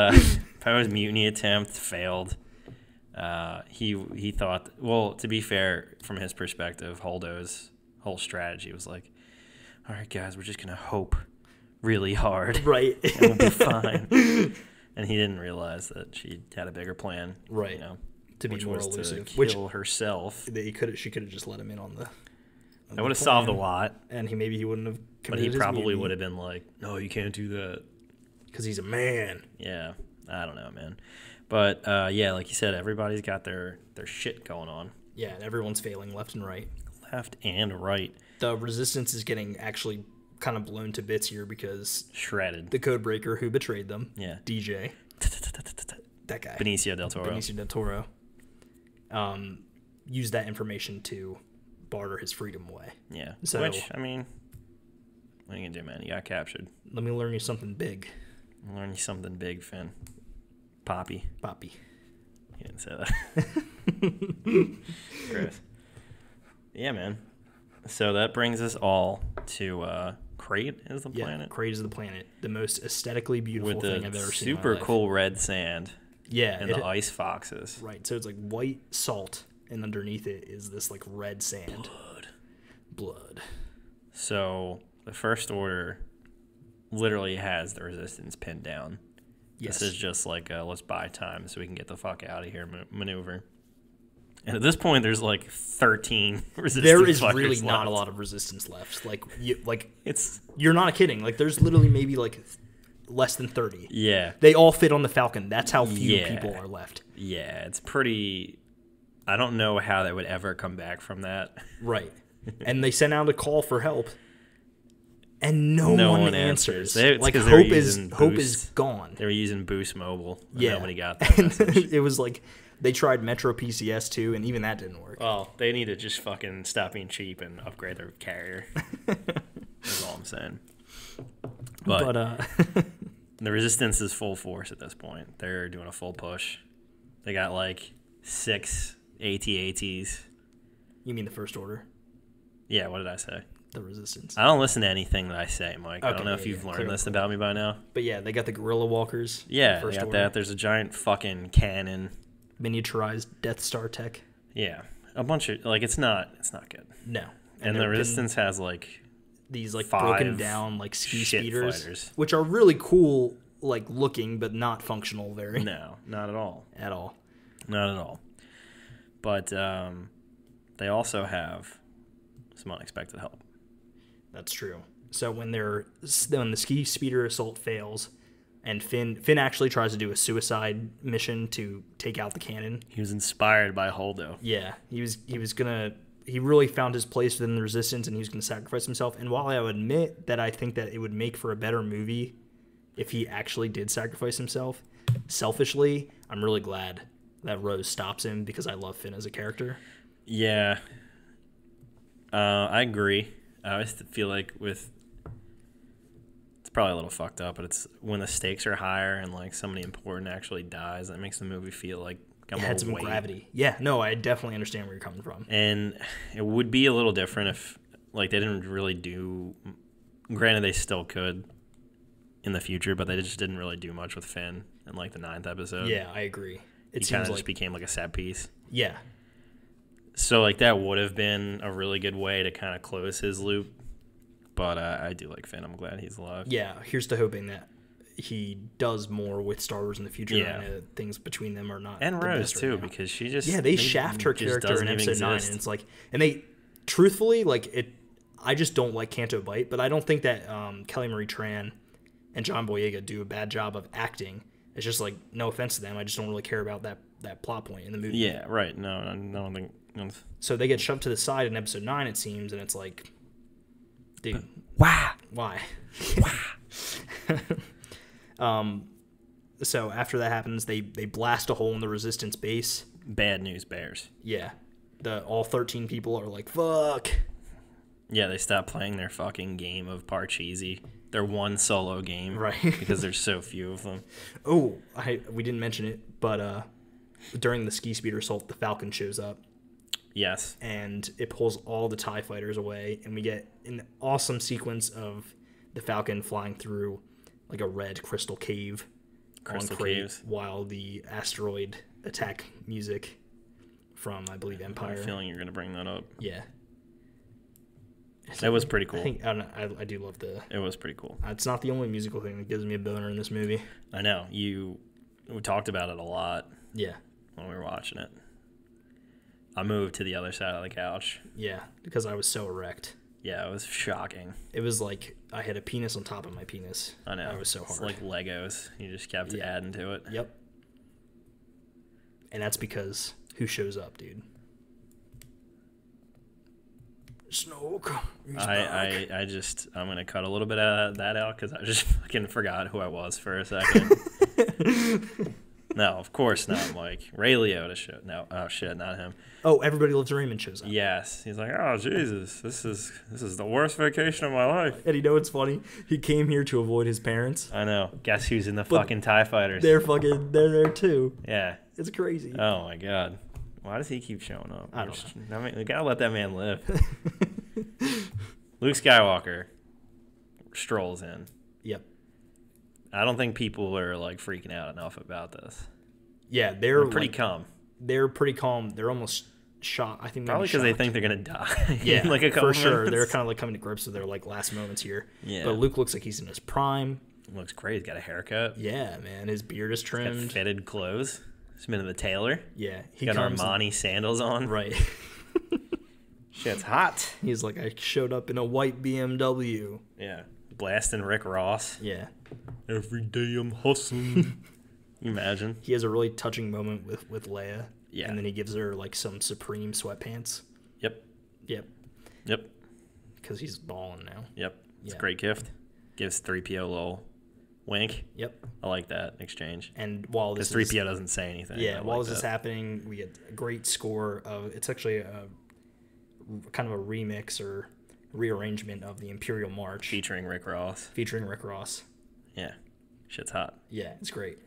Speaker 3: mutiny attempt failed. He thought, well, to be fair, from his perspective, Holdo's whole strategy was like, all right, guys, we're just going to hope really hard.
Speaker 2: Right.
Speaker 3: And we'll be fine. And he didn't realize that she had a bigger plan.
Speaker 2: Right.
Speaker 3: You know,
Speaker 2: to be more elusive.
Speaker 3: To kill herself.
Speaker 2: She could have just let him in on the...
Speaker 3: That would have solved a lot.
Speaker 2: And maybe he wouldn't have
Speaker 3: committed his mutiny. But he probably would have been like, no, you can't do that.
Speaker 2: Because he's a man.
Speaker 3: Yeah. I don't know, man. But, yeah, like you said, everybody's got their shit going on.
Speaker 2: Yeah, and everyone's failing left and right.
Speaker 3: Left and right.
Speaker 2: The Resistance is getting actually kind of blown to bits here because...
Speaker 3: Shredded.
Speaker 2: The Codebreaker who betrayed them.
Speaker 3: Yeah.
Speaker 2: DJ. That guy.
Speaker 3: Benicio del Toro.
Speaker 2: Used that information to barter his freedom away.
Speaker 3: Yeah.
Speaker 2: So,
Speaker 3: which, I mean, what are you going to do, man? You got captured.
Speaker 2: Let me learn you something big.
Speaker 3: Learn you something big, Finn. Poppy. You didn't say that. Gross. Yeah, man. So that brings us all to Crate is the planet.
Speaker 2: Yeah, Crate is the planet. The most aesthetically beautiful thing I've ever seen.
Speaker 3: Super cool red sand.
Speaker 2: Yeah.
Speaker 3: And the ice foxes.
Speaker 2: Right. So it's like white salt, and underneath it is this like red sand. Blood.
Speaker 3: So the First Order literally has the Resistance pinned down. Yes. This is just like let's buy time so we can get the fuck out of here maneuver. And at this point, there's like 13 Resistance.
Speaker 2: There is really
Speaker 3: left.
Speaker 2: not a lot of Resistance left. You're not kidding. Like there's literally maybe like less than 30.
Speaker 3: Yeah.
Speaker 2: They all fit on the Falcon. That's how few people are left.
Speaker 3: Yeah, it's pretty. I don't know how they would ever come back from that.
Speaker 2: Right. And they sent out a call for help. And no one answers. Like hope is gone.
Speaker 3: They were using Boost Mobile.
Speaker 2: Yeah,
Speaker 3: nobody got that.
Speaker 2: It was like they tried Metro PCS too, and even that didn't work.
Speaker 3: Well, they need to just fucking stop being cheap and upgrade their carrier. That's all I'm saying. But the Resistance is full force at this point. They're doing a full push. They got like 6 AT-ATs.
Speaker 2: You mean the First Order?
Speaker 3: Yeah. What did I say?
Speaker 2: The Resistance.
Speaker 3: I don't listen to anything that I say, Mike. I don't know if you've learned this about me by now.
Speaker 2: But yeah, they got the Guerrilla Walkers.
Speaker 3: Yeah, they got that. There's a giant fucking cannon.
Speaker 2: Miniaturized Death Star tech.
Speaker 3: Yeah. A bunch of, like, it's not good.
Speaker 2: No.
Speaker 3: And the Resistance has, like,
Speaker 2: these, like, broken down, like, ski speeders.
Speaker 3: Fighters.
Speaker 2: Which are really cool, like, looking, but not functional very.
Speaker 3: No, not at all.
Speaker 2: At all.
Speaker 3: Not at all. But they also have some unexpected help.
Speaker 2: That's true. So when the ski speeder assault fails, and Finn actually tries to do a suicide mission to take out the cannon.
Speaker 3: He was inspired by Holdo.
Speaker 2: Yeah, he really found his place within the Resistance, and he was gonna sacrifice himself. And while I would admit that I think that it would make for a better movie if he actually did sacrifice himself, selfishly, I'm really glad that Rose stops him because I love Finn as a character.
Speaker 3: Yeah, I agree. I always feel like it's probably a little fucked up, but it's when the stakes are higher and like somebody important actually dies, that makes the movie feel like
Speaker 2: it had some gravity. Yeah, no, I definitely understand where you're coming from.
Speaker 3: And it would be a little different if like they didn't really do. Granted, they still could in the future, but they just didn't really do much with Finn in like the 9th episode.
Speaker 2: Yeah, I agree.
Speaker 3: It kind of just became like a set piece.
Speaker 2: Yeah.
Speaker 3: So, like, that would have been a really good way to kind of close his loop. But I do like Finn. I'm glad he's alive.
Speaker 2: Yeah, here's to hoping that he does more with Star Wars in the future.
Speaker 3: Yeah.
Speaker 2: And things between them are not
Speaker 3: and
Speaker 2: the
Speaker 3: Rose,
Speaker 2: best
Speaker 3: too,
Speaker 2: right
Speaker 3: because she just...
Speaker 2: Yeah, they shaft her character in Episode 9. And it's like... And they... Truthfully, like, I just don't like Canto Bight, but I don't think that Kelly Marie Tran and John Boyega do a bad job of acting. It's just, like, no offense to them. I just don't really care about that plot point in the movie.
Speaker 3: Yeah, right. No, I don't think...
Speaker 2: So they get shoved to the side in Episode 9, it seems, and it's like, dude,
Speaker 3: why?
Speaker 2: So after that happens, they blast a hole in the Resistance base.
Speaker 3: Bad news bears.
Speaker 2: Yeah, all 13 people are like, fuck.
Speaker 3: Yeah, they stop playing their fucking game of Parcheesi. their one solo game,
Speaker 2: Right.
Speaker 3: because there's so few of them.
Speaker 2: Oh, we didn't mention it, but during the ski speeder assault, the Falcon shows up.
Speaker 3: Yes.
Speaker 2: And it pulls all the TIE fighters away, and we get an awesome sequence of the Falcon flying through like a red crystal cave
Speaker 3: Crystal
Speaker 2: on Crate,
Speaker 3: caves.
Speaker 2: while the asteroid attack music from, I believe,
Speaker 3: I
Speaker 2: Empire.
Speaker 3: have a feeling you're going to bring that up.
Speaker 2: Yeah.
Speaker 3: That was pretty cool.
Speaker 2: I don't know, I do love
Speaker 3: It was pretty cool.
Speaker 2: it's not the only musical thing that gives me a boner in this movie.
Speaker 3: I know. We talked about it a lot
Speaker 2: Yeah.
Speaker 3: when we were watching it. I moved to the other side of the couch.
Speaker 2: Yeah, because I was so erect.
Speaker 3: Yeah, it was shocking.
Speaker 2: It was like I had a penis on top of my penis.
Speaker 3: I know.
Speaker 2: It was so hard.
Speaker 3: It's like Legos. You just kept adding to it.
Speaker 2: Yep. And that's because who shows up, dude? Snoke.
Speaker 3: I'm going to cut a little bit of that out because I just fucking forgot who I was for a second. No, of course not, Mike. Ray Liotta showed. No, oh shit, not him.
Speaker 2: Oh, Everybody Loves Raymond shows up.
Speaker 3: Yes, he's like, oh Jesus, this is the worst vacation of my life.
Speaker 2: And you know what's funny? He came here to avoid his parents.
Speaker 3: I know. Guess who's in the fucking TIE Fighters?
Speaker 2: They're there too.
Speaker 3: Yeah.
Speaker 2: It's crazy.
Speaker 3: Oh my god. Why does he keep showing up?
Speaker 2: I don't know.
Speaker 3: I mean, we gotta let that man live. Luke Skywalker strolls in.
Speaker 2: Yep.
Speaker 3: I don't think people are like freaking out enough about this.
Speaker 2: Yeah, they're
Speaker 3: pretty calm.
Speaker 2: They're pretty calm. They're almost shocked. I think
Speaker 3: Probably because they think they're gonna die.
Speaker 2: Yeah,
Speaker 3: like a couple
Speaker 2: for sure.
Speaker 3: minutes.
Speaker 2: They're kind of like coming to grips with their like last moments here.
Speaker 3: Yeah.
Speaker 2: But Luke looks like he's in his prime.
Speaker 3: Looks great. He's got a haircut.
Speaker 2: Yeah, man. His beard is
Speaker 3: He's got
Speaker 2: trimmed.
Speaker 3: fitted clothes. He's been to the tailor.
Speaker 2: Yeah,
Speaker 3: He's got Armani sandals on.
Speaker 2: Right.
Speaker 3: Shit's hot.
Speaker 2: He's like, I showed up in a white BMW.
Speaker 3: Yeah. Blasting Rick Ross.
Speaker 2: Yeah.
Speaker 3: Every day I'm hustling. You imagine?
Speaker 2: He has a really touching moment with Leia.
Speaker 3: Yeah.
Speaker 2: And then he gives her like some Supreme sweatpants.
Speaker 3: Yep.
Speaker 2: Yep.
Speaker 3: Yep.
Speaker 2: Because he's balling now.
Speaker 3: Yep. It's
Speaker 2: Yeah.
Speaker 3: a great gift. Gives 3PO a little wink.
Speaker 2: Yep.
Speaker 3: I like that exchange.
Speaker 2: And while this
Speaker 3: Because
Speaker 2: is
Speaker 3: 3PO doesn't say anything.
Speaker 2: yeah,
Speaker 3: I
Speaker 2: while
Speaker 3: like
Speaker 2: this is
Speaker 3: that.
Speaker 2: happening, we get a great score of it's actually a kind of a remix or rearrangement of the Imperial March
Speaker 3: Featuring Rick Ross.
Speaker 2: featuring Rick Ross.
Speaker 3: Yeah. Shit's hot.
Speaker 2: Yeah, it's great.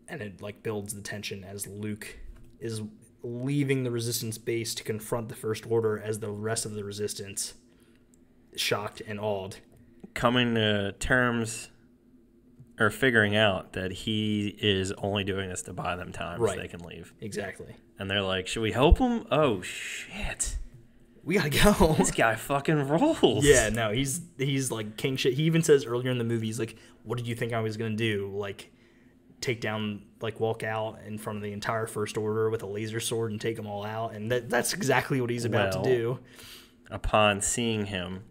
Speaker 2: And it like builds the tension as Luke is leaving the Resistance base to confront the First Order as the rest of the Resistance, shocked and awed.
Speaker 3: Coming to terms or figuring out that he is only doing this to buy them time
Speaker 2: Right.
Speaker 3: so they can leave.
Speaker 2: Exactly.
Speaker 3: And they're like, should we help him? Oh, shit.
Speaker 2: We gotta go.
Speaker 3: This guy fucking rolls.
Speaker 2: Yeah, no, he's like king shit. He even says earlier in the movie, he's like, what did you think I was gonna do? Like, take down, like, walk out in front of the entire First Order with a laser sword and take them all out? And that's exactly what he's about to do.
Speaker 3: Upon seeing him,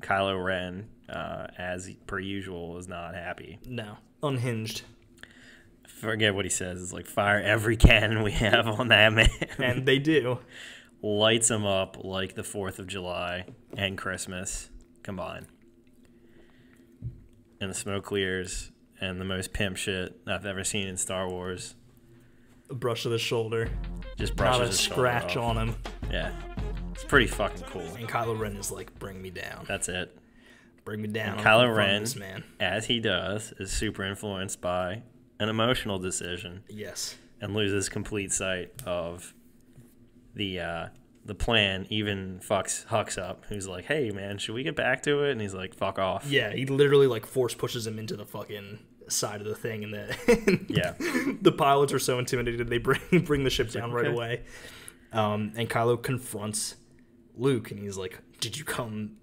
Speaker 3: Kylo Ren, as per usual, is not happy.
Speaker 2: No, unhinged.
Speaker 3: Forget what he says. It's like, fire every cannon we have on that man.
Speaker 2: And they do.
Speaker 3: Lights him up like the 4th of July and Christmas combined. And the smoke clears, and the most pimp shit I've ever seen in Star Wars.
Speaker 2: A brush of the shoulder.
Speaker 3: Just brushes
Speaker 2: Not a
Speaker 3: his shoulder
Speaker 2: scratch
Speaker 3: off.
Speaker 2: on him.
Speaker 3: Yeah. It's pretty fucking cool.
Speaker 2: And Kylo Ren is like, bring me down.
Speaker 3: That's it.
Speaker 2: Bring me down.
Speaker 3: And
Speaker 2: I'm
Speaker 3: Kylo
Speaker 2: confronting
Speaker 3: Ren,
Speaker 2: this man.
Speaker 3: as he does, is super influenced by an emotional decision
Speaker 2: Yes.
Speaker 3: and loses complete sight of the plan. Even fucks Hux up, who's like, hey man, should we get back to it? And he's like, fuck off.
Speaker 2: Yeah, he literally like force pushes him into the fucking side of the thing, and the
Speaker 3: Yeah.
Speaker 2: the pilots are so intimidated they bring the ship down right
Speaker 3: okay.
Speaker 2: away. And Kylo confronts Luke, and he's like, "Did you come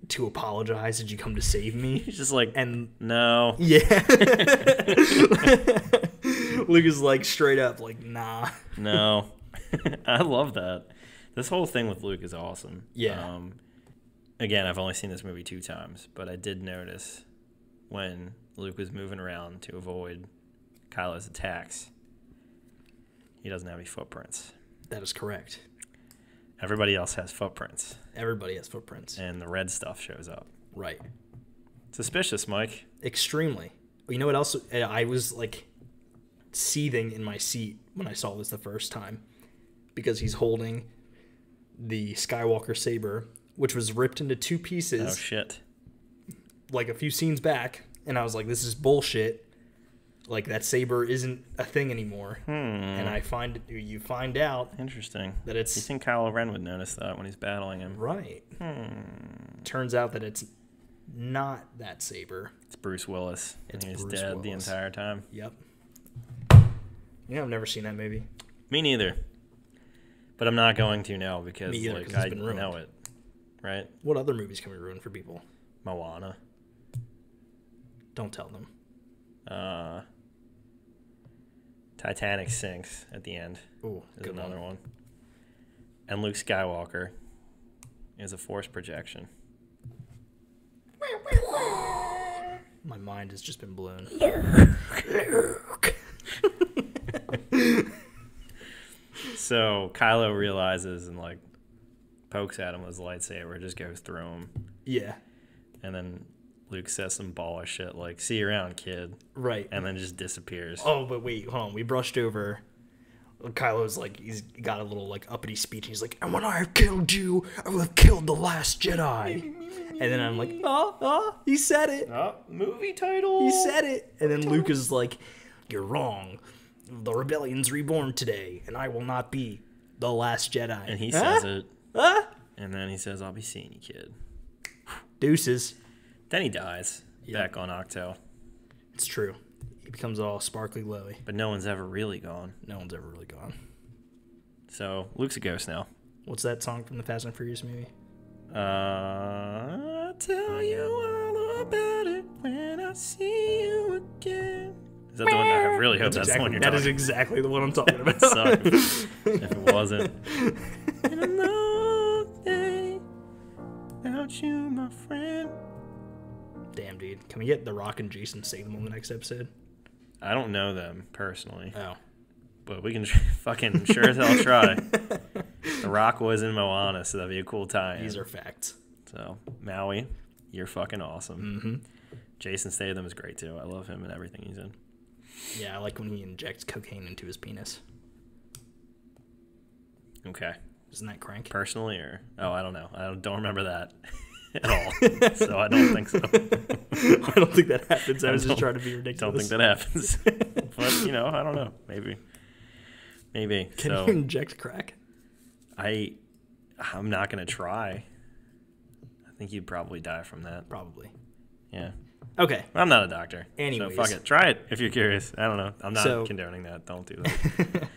Speaker 2: to apologize? Did you come to save me?"
Speaker 3: He's just like,
Speaker 2: And
Speaker 3: no.
Speaker 2: yeah, Luke is like straight up like, "Nah."
Speaker 3: No. I love that. This whole thing with Luke is awesome.
Speaker 2: Yeah.
Speaker 3: Again, I've only seen this movie 2 times, but I did notice when Luke was moving around to avoid Kylo's attacks, he doesn't have any footprints.
Speaker 2: That is correct.
Speaker 3: Everybody else has footprints,
Speaker 2: Everybody has footprints.
Speaker 3: and the red stuff shows up.
Speaker 2: Right.
Speaker 3: Suspicious, Mike.
Speaker 2: Extremely. You know what else? I was like seething in my seat when I saw this the first time, because he's holding the Skywalker saber, which was ripped into 2 pieces
Speaker 3: Oh, shit.
Speaker 2: like a few scenes back, and I was like, this is bullshit. Like, that saber isn't a thing anymore. And you find out
Speaker 3: Interesting.
Speaker 2: that it's...
Speaker 3: You think Kylo Ren would notice that when he's battling him?
Speaker 2: Right. Turns out that it's not that saber.
Speaker 3: It's Bruce Willis.
Speaker 2: It's
Speaker 3: and he's
Speaker 2: Bruce
Speaker 3: dead the
Speaker 2: Willis.
Speaker 3: entire time.
Speaker 2: Yep. Yeah, I've never seen that movie.
Speaker 3: Me neither. But I'm not going to now because
Speaker 2: Me either,
Speaker 3: like
Speaker 2: 'cause it's
Speaker 3: I
Speaker 2: been ruined.
Speaker 3: know it. Right?
Speaker 2: What other movies can we ruin for people?
Speaker 3: Moana.
Speaker 2: Don't tell them.
Speaker 3: Titanic sinks at the end.
Speaker 2: Ooh,
Speaker 3: Is
Speaker 2: good
Speaker 3: another
Speaker 2: one.
Speaker 3: one. And Luke Skywalker is a force projection.
Speaker 2: My mind has just been blown.
Speaker 3: Luke. So Kylo realizes and like pokes at him with his lightsaber, it just goes through him.
Speaker 2: Yeah.
Speaker 3: And then Luke says some baller shit like, "See you around, kid."
Speaker 2: Right.
Speaker 3: And then just disappears.
Speaker 2: Oh, but wait, hold on. We brushed over. Kylo's like, he's got a little like uppity speech. He's like, and when I have killed you, I will have killed the last Jedi. And then I'm like, he said it.
Speaker 3: Movie title.
Speaker 2: He said it. And then Luke is like, you're wrong. The rebellion's reborn today, and I will not be the last Jedi.
Speaker 3: And he says it. And then he says, "I'll be seeing you, kid."
Speaker 2: Deuces.
Speaker 3: Then he dies back on Octo.
Speaker 2: It's true. He becomes all sparkly glowy.
Speaker 3: But no one's ever really gone.
Speaker 2: No one's ever really gone.
Speaker 3: So Luke's a ghost now.
Speaker 2: What's that song from the Fast and Furious movie?
Speaker 3: I'll tell you all about it when I see you again. Is that the one? I really hope that's the one you're
Speaker 2: That
Speaker 3: talking
Speaker 2: is exactly the one I'm talking about.
Speaker 3: Sorry if it wasn't. In a long day without you, my friend.
Speaker 2: Damn, dude. Can we get The Rock and Jason Statham on the next episode?
Speaker 3: I don't know them personally,
Speaker 2: Oh.
Speaker 3: but we can fucking sure as hell try. The Rock was in Moana, so that'd be a cool tie-in.
Speaker 2: These are facts.
Speaker 3: So, Maui, you're fucking awesome.
Speaker 2: Mm-hmm.
Speaker 3: Jason Statham is great, too. I love him and everything he's in.
Speaker 2: Yeah, I like when he injects cocaine into his penis.
Speaker 3: Okay.
Speaker 2: Isn't that crank?
Speaker 3: Personally, or... Oh, I don't know. I don't remember that at all. So, I don't think so.
Speaker 2: I don't think that happens. I was just trying to be ridiculous.
Speaker 3: Don't think that happens. But, you know, I don't know. Maybe.
Speaker 2: Can
Speaker 3: So,
Speaker 2: you inject crack?
Speaker 3: I'm not going to try. I think you'd probably die from that.
Speaker 2: Probably.
Speaker 3: Yeah.
Speaker 2: Okay.
Speaker 3: I'm not a doctor.
Speaker 2: Anyways.
Speaker 3: So fuck it. Try it if you're curious. I don't know. I'm not
Speaker 2: So-
Speaker 3: condoning that. Don't do that.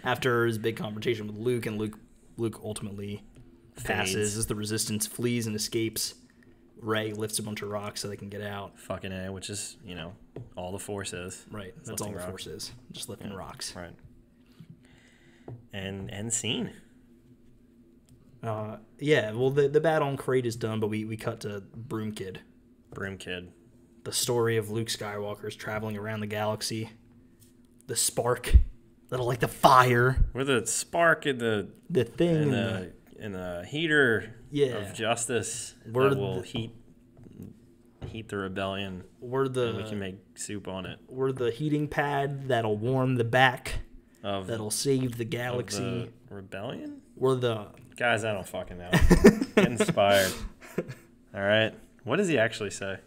Speaker 2: After his big confrontation with Luke, and Luke ultimately passes
Speaker 3: Fades.
Speaker 2: as the Resistance flees and escapes, Rey lifts a bunch of rocks so they can get out.
Speaker 3: Fucking A, which is, you know, all the Force is.
Speaker 2: Right.
Speaker 3: It's
Speaker 2: That's all
Speaker 3: lifting
Speaker 2: the
Speaker 3: rocks.
Speaker 2: Force is. Just lifting rocks.
Speaker 3: Right. And end scene.
Speaker 2: Yeah, well, the battle on Crate is done, but we cut to Broom Kid.
Speaker 3: Broom Kid.
Speaker 2: The story of Luke Skywalker's traveling around the galaxy. The spark that'll light the fire.
Speaker 3: We're the spark in the
Speaker 2: Thing.
Speaker 3: in the heater
Speaker 2: Yeah.
Speaker 3: of justice
Speaker 2: We're
Speaker 3: that will
Speaker 2: the-
Speaker 3: heat the rebellion,
Speaker 2: We're
Speaker 3: and we can
Speaker 2: the
Speaker 3: make soup on it.
Speaker 2: we're the heating pad that'll warm the back.
Speaker 3: Of
Speaker 2: That'll save the
Speaker 3: of
Speaker 2: galaxy.
Speaker 3: the rebellion?
Speaker 2: We're the
Speaker 3: Guys, I don't fucking know. Get inspired. All right. What does he actually say?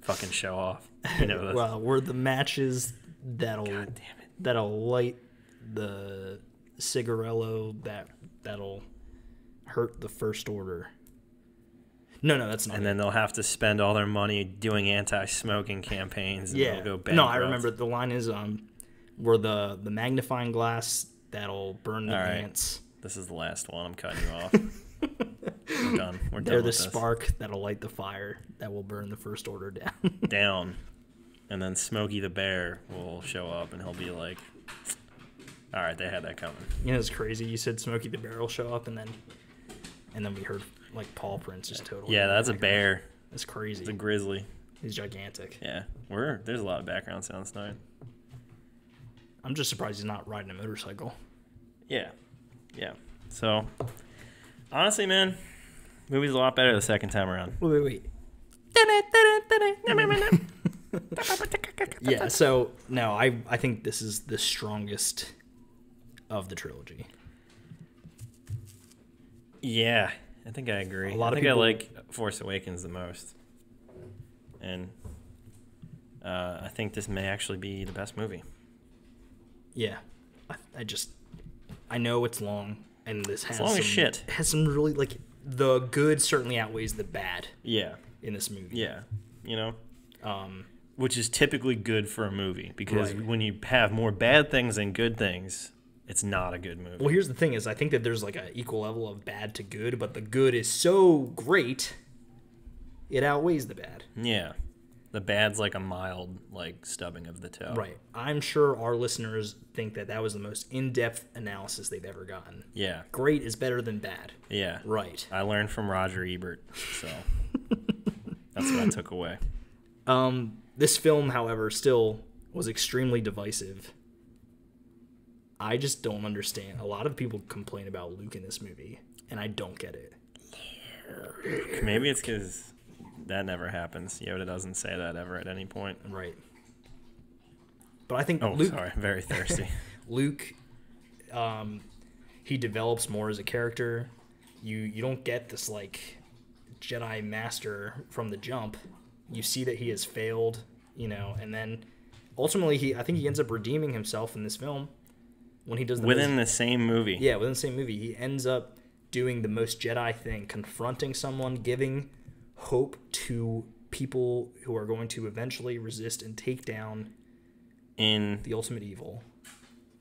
Speaker 3: Fucking show off. You know this.
Speaker 2: well, we're the matches that'll
Speaker 3: God damn it.
Speaker 2: that'll light the cigarello that'll hurt the First Order. No, that's not.
Speaker 3: And
Speaker 2: it.
Speaker 3: then they'll have to spend all their money doing anti-smoking campaigns, and
Speaker 2: Yeah.
Speaker 3: they'll go bankrupt.
Speaker 2: No, I remember the line is we're the magnifying glass that'll burn the
Speaker 3: All right.
Speaker 2: ants.
Speaker 3: This is the last one. I'm cutting you off. We're done. We're done
Speaker 2: They're the
Speaker 3: with this.
Speaker 2: spark that'll light the fire that will burn the First Order down.
Speaker 3: Down. And then Smokey the Bear will show up, and he'll be like, all right, they had that coming.
Speaker 2: You know, it's crazy. You said Smokey the Bear will show up, and then we heard like Paw Prince just totally.
Speaker 3: Yeah, that's a bear.
Speaker 2: That's crazy.
Speaker 3: It's a grizzly.
Speaker 2: He's gigantic.
Speaker 3: Yeah. There's a lot of background sounds tonight.
Speaker 2: I'm just surprised he's not riding a motorcycle.
Speaker 3: Yeah. So, honestly, man, movie's a lot better the second time around.
Speaker 2: Wait. Yeah, so no, I think this is the strongest of the trilogy.
Speaker 3: Yeah, I think I agree.
Speaker 2: A lot
Speaker 3: I
Speaker 2: of
Speaker 3: think
Speaker 2: people
Speaker 3: I like Force Awakens the most. And I think this may actually be the best movie.
Speaker 2: Yeah. I know it's long, and this has
Speaker 3: long as shit.
Speaker 2: Has some really, like, the good certainly outweighs the bad.
Speaker 3: Yeah.
Speaker 2: In this movie.
Speaker 3: Yeah. You know? Which is typically good for a movie, because
Speaker 2: Right.
Speaker 3: when you have more bad things than good things, it's not a good movie.
Speaker 2: Well, here's the thing: is I think that there's like an equal level of bad to good, but the good is so great, it outweighs the bad.
Speaker 3: Yeah, the bad's like a mild, like, stubbing of the toe.
Speaker 2: Right. I'm sure our listeners think that that was the most in-depth analysis they've ever gotten.
Speaker 3: Yeah.
Speaker 2: Great is better than bad.
Speaker 3: Yeah.
Speaker 2: Right.
Speaker 3: I learned from Roger Ebert, so that's what I took away.
Speaker 2: This film, however, still was extremely divisive. I just don't understand. A lot of people complain about Luke in this movie, and I don't get it.
Speaker 3: Maybe it's because that never happens. Yoda doesn't say that ever at any point.
Speaker 2: Right. But I think
Speaker 3: Luke... sorry. Very thirsty.
Speaker 2: Luke, he develops more as a character. You don't get this, like, Jedi master from the jump. You see that he has failed, you know, and then ultimately I think he ends up redeeming himself in this film when he does
Speaker 3: within the same movie.
Speaker 2: Yeah, within the same movie. He ends up doing the most Jedi thing, confronting someone, giving hope to people who are going to eventually resist and take down
Speaker 3: in
Speaker 2: the ultimate evil.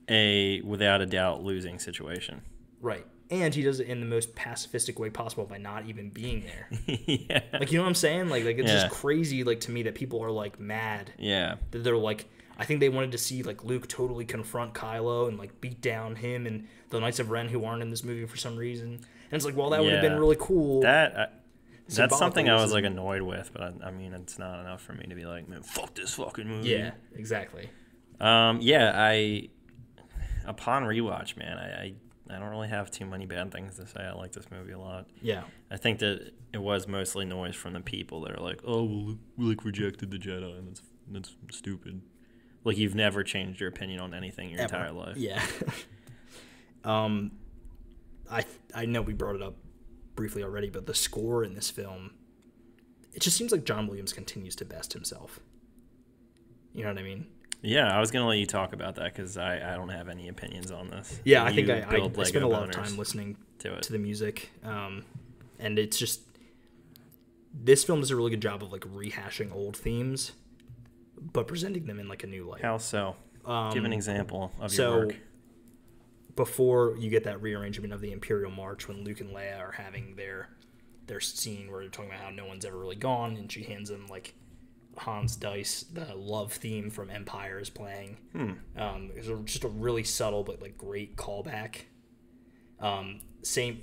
Speaker 3: A without a doubt losing situation.
Speaker 2: Right. And he does it in the most pacifistic way possible by not even being there.
Speaker 3: Yeah.
Speaker 2: Like, you know what I'm saying? Like it's just crazy, like, to me, that people are, like, mad.
Speaker 3: Yeah.
Speaker 2: That they're, like, I think they wanted to see, like, Luke totally confront Kylo and, like, beat down him and the Knights of Ren, who aren't in this movie for some reason. And it's like, well, that would have been really cool.
Speaker 3: That's something I was, like, annoyed with, but I mean, it's not enough for me to be like, man, fuck this fucking movie.
Speaker 2: Yeah, exactly.
Speaker 3: Upon rewatch, man, I don't really have too many bad things to say. I like this movie a lot.
Speaker 2: Yeah.
Speaker 3: I think that it was mostly noise from the people that are like, oh, well, we, like, rejected the Jedi, and that's stupid. Like, you've never changed your opinion on anything your entire life.
Speaker 2: Yeah. I know we brought it up briefly already, but the score in this film, it just seems like John Williams continues to best himself. You know what I mean?
Speaker 3: Yeah, I was going to let you talk about that because I don't have any opinions on this.
Speaker 2: Yeah, I think I spent a lot of time listening to the music. And it's just, this film does a really good job of, like, rehashing old themes, but presenting them in, like, a new light.
Speaker 3: How so? Give an example of your work.
Speaker 2: Before you get that rearrangement of the Imperial March, when Luke and Leia are having their scene where they're talking about how no one's ever really gone, and she hands him, like, Hans Dice, the love theme from Empire is playing. It's just a really subtle but, like, great callback. Same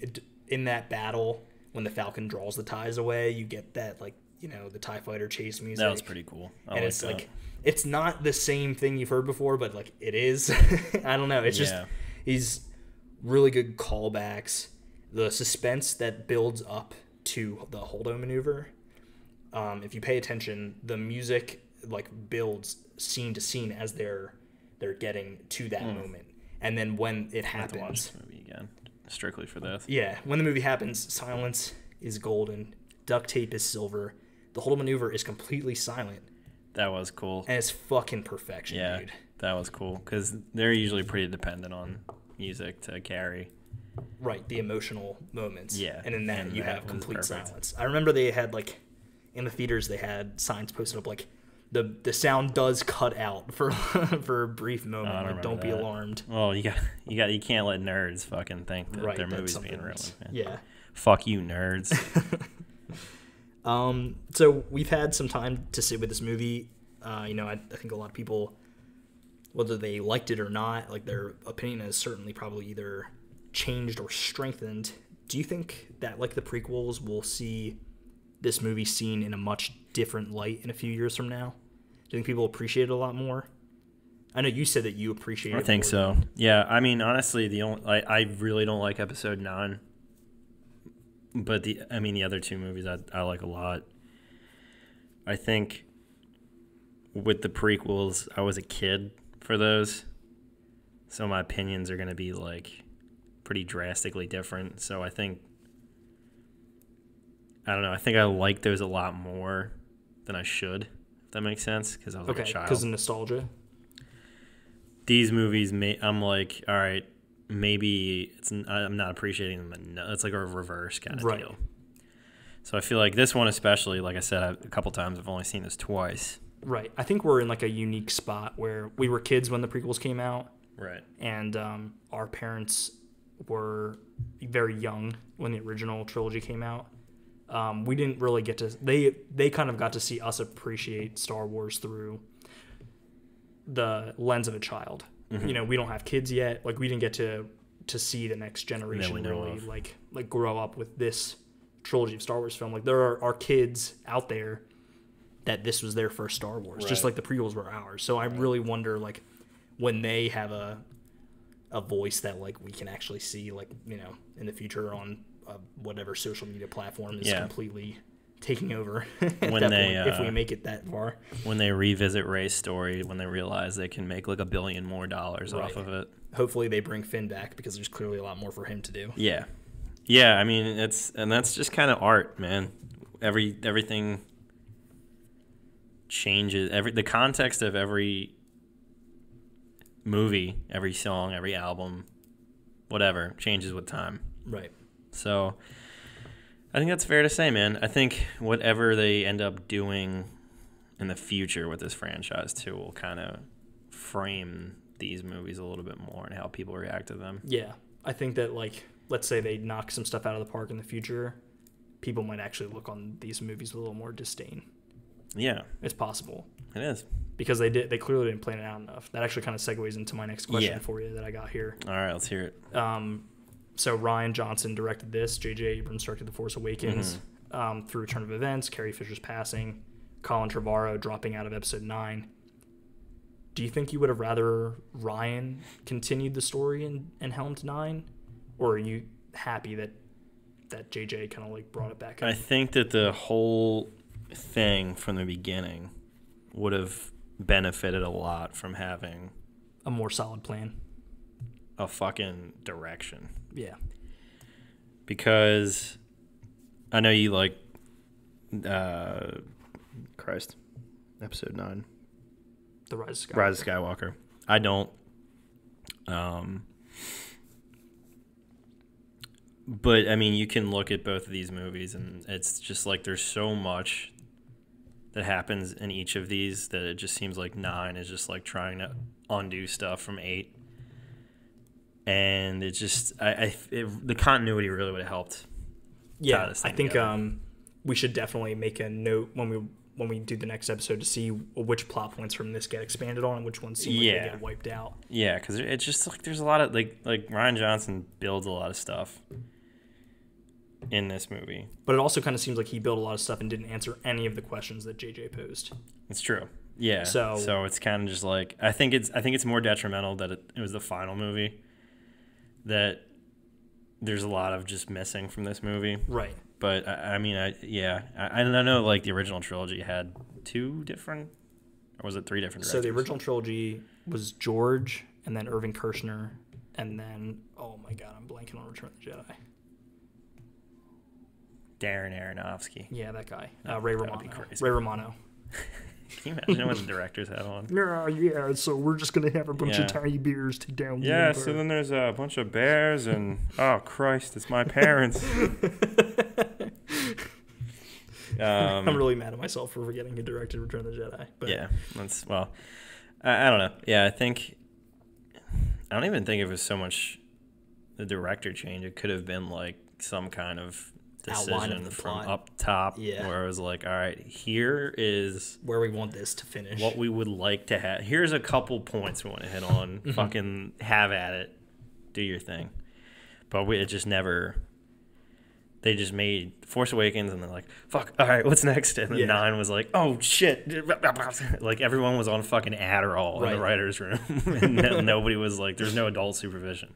Speaker 2: in that battle when the Falcon draws the ties away, you get that, like, you know, the TIE fighter chase music.
Speaker 3: That was pretty cool.
Speaker 2: And it's that. Like, it's not the same thing you've heard before, but, like, it is. I don't know. It's just these really good callbacks. The suspense that builds up to the Holdo maneuver. If you pay attention, the music, like, builds scene to scene as they're getting to that moment, and then when it happens,
Speaker 3: I have to watch this movie again, strictly for this.
Speaker 2: Yeah, when the movie happens, silence is golden, duct tape is silver. The Holdo maneuver is completely silent.
Speaker 3: That was cool,
Speaker 2: and it's fucking perfection, dude.
Speaker 3: That was cool because they're usually pretty dependent on music to carry.
Speaker 2: Right, the emotional moments.
Speaker 3: Yeah,
Speaker 2: and in that you have complete silence. I remember they had, like, in the theaters, they had signs posted up, like, the sound does cut out for for a brief moment. Like, don't be alarmed.
Speaker 3: Well, you can't let nerds fucking think that their movie's being ruined.
Speaker 2: Yeah.
Speaker 3: Fuck you, nerds.
Speaker 2: So we've had some time to sit with this movie. You know, I think a lot of people, whether they liked it or not, like, their opinion has certainly probably either changed or strengthened. Do you think that, like the prequels, we'll see this movie seen in a much different light in a few years from now? Do you think people appreciate it a lot more? I know you said that you appreciate it.
Speaker 3: I think so. Yeah, I mean, honestly, I really don't like Episode 9, but the other two movies I like a lot. I think with the prequels, I was a kid for those, so my opinions are going to be, like, pretty drastically different. So I think I don't know. I think I like those a lot more than I should, if that makes sense, because I was like a child.
Speaker 2: Because of nostalgia.
Speaker 3: These movies, I'm like, all right, maybe I'm not appreciating them. It's like a reverse kind of deal. So I feel like this one especially, like I said a couple times, I've only seen this twice.
Speaker 2: Right. I think we're in like a unique spot where we were kids when the prequels came out.
Speaker 3: Right.
Speaker 2: And our parents were very young when the original trilogy came out. We didn't really get to... They kind of got to see us appreciate Star Wars through the lens of a child. Mm-hmm. You know, we don't have kids yet. Like, we didn't get to see the next generation really like grow up with this trilogy of Star Wars film. Like, there are kids out there that this was their first Star Wars, just like the prequels were ours. So I really wonder, like, when they have a voice that, like, we can actually see, like, you know, in the future on whatever social media platform is completely taking over if we make it that far.
Speaker 3: When they revisit Rey's story, when they realize they can make like $1 billion more off of it.
Speaker 2: Hopefully they bring Finn back, because there's clearly a lot more for him to do.
Speaker 3: Yeah. Yeah, I mean, that's just kind of art, man. Everything changes. The context of every movie, every song, every album, whatever, changes with time.
Speaker 2: Right.
Speaker 3: So I think that's fair to say, man. I think whatever they end up doing in the future with this franchise too will kind of frame these movies a little bit more and how people react to them.
Speaker 2: Yeah. I think that, like, let's say they knock some stuff out of the park in the future, people might actually look on these movies with a little more disdain.
Speaker 3: Yeah.
Speaker 2: It's possible.
Speaker 3: It is.
Speaker 2: Because they clearly didn't plan it out enough. That actually kind of segues into my next question for you that I got here.
Speaker 3: All right, let's hear it.
Speaker 2: So Rian Johnson directed this. J.J. Abrams directed The Force Awakens. Through Return of Events, Carrie Fisher's passing, Colin Trevorrow dropping out of Episode 9. Do you think you would have rather Rian continued the story and helmed 9? Or are you happy that J.J. kind of like brought it back up?
Speaker 3: I think that the whole thing from the beginning would have benefited a lot from having
Speaker 2: a more solid plan.
Speaker 3: A fucking direction.
Speaker 2: Yeah.
Speaker 3: Because I know you like Episode 9.
Speaker 2: The Rise of Skywalker.
Speaker 3: Rise of Skywalker. I don't. But I mean, you can look at both of these movies and it's just like there's so much that happens in each of these that it just seems like 9 is just like trying to undo stuff from 8. And it just, the continuity really would have helped.
Speaker 2: Yeah, I think we should definitely make a note when we do the next episode to see which plot points from this get expanded on and which ones seem like they get wiped out.
Speaker 3: Yeah, because it's just like there's a lot of like Rian Johnson builds a lot of stuff in this movie,
Speaker 2: but it also kind of seems like he built a lot of stuff and didn't answer any of the questions that JJ posed.
Speaker 3: It's true. Yeah. So it's kind of just like I think it's more detrimental that it was the final movie. That there's a lot of just missing from this movie.
Speaker 2: Right.
Speaker 3: But, I mean, I know, like, the original trilogy had 2 different, or was it 3 different directors?
Speaker 2: So the original trilogy was George, and then Irving Kershner, and then, oh my god, I'm blanking on Return of the Jedi.
Speaker 3: Darren Aronofsky.
Speaker 2: Yeah, that guy. Ray Romano.
Speaker 3: Be crazy.
Speaker 2: Ray Romano.
Speaker 3: Can you imagine what the directors had on?
Speaker 2: Yeah, so we're just going to have a bunch of tiny bears to down the
Speaker 3: empire. So then there's a bunch of bears and, oh, Christ, it's my parents.
Speaker 2: I'm really mad at myself for forgetting who directed Return of the Jedi. But.
Speaker 3: Yeah, I don't know. Yeah, I don't even think it was so much the director change. It could have been like some kind of decision from up top where it was like, all right, here is
Speaker 2: where we want this to finish,
Speaker 3: what we would like to have. Here's a couple points we want to hit on. Fucking have at it, do your thing. But it just never. They just made Force Awakens and they're like, fuck, all right, what's next? And then 9 was like, oh shit, like everyone was on fucking Adderall in the writers' room, and nobody was like, there's no adult supervision.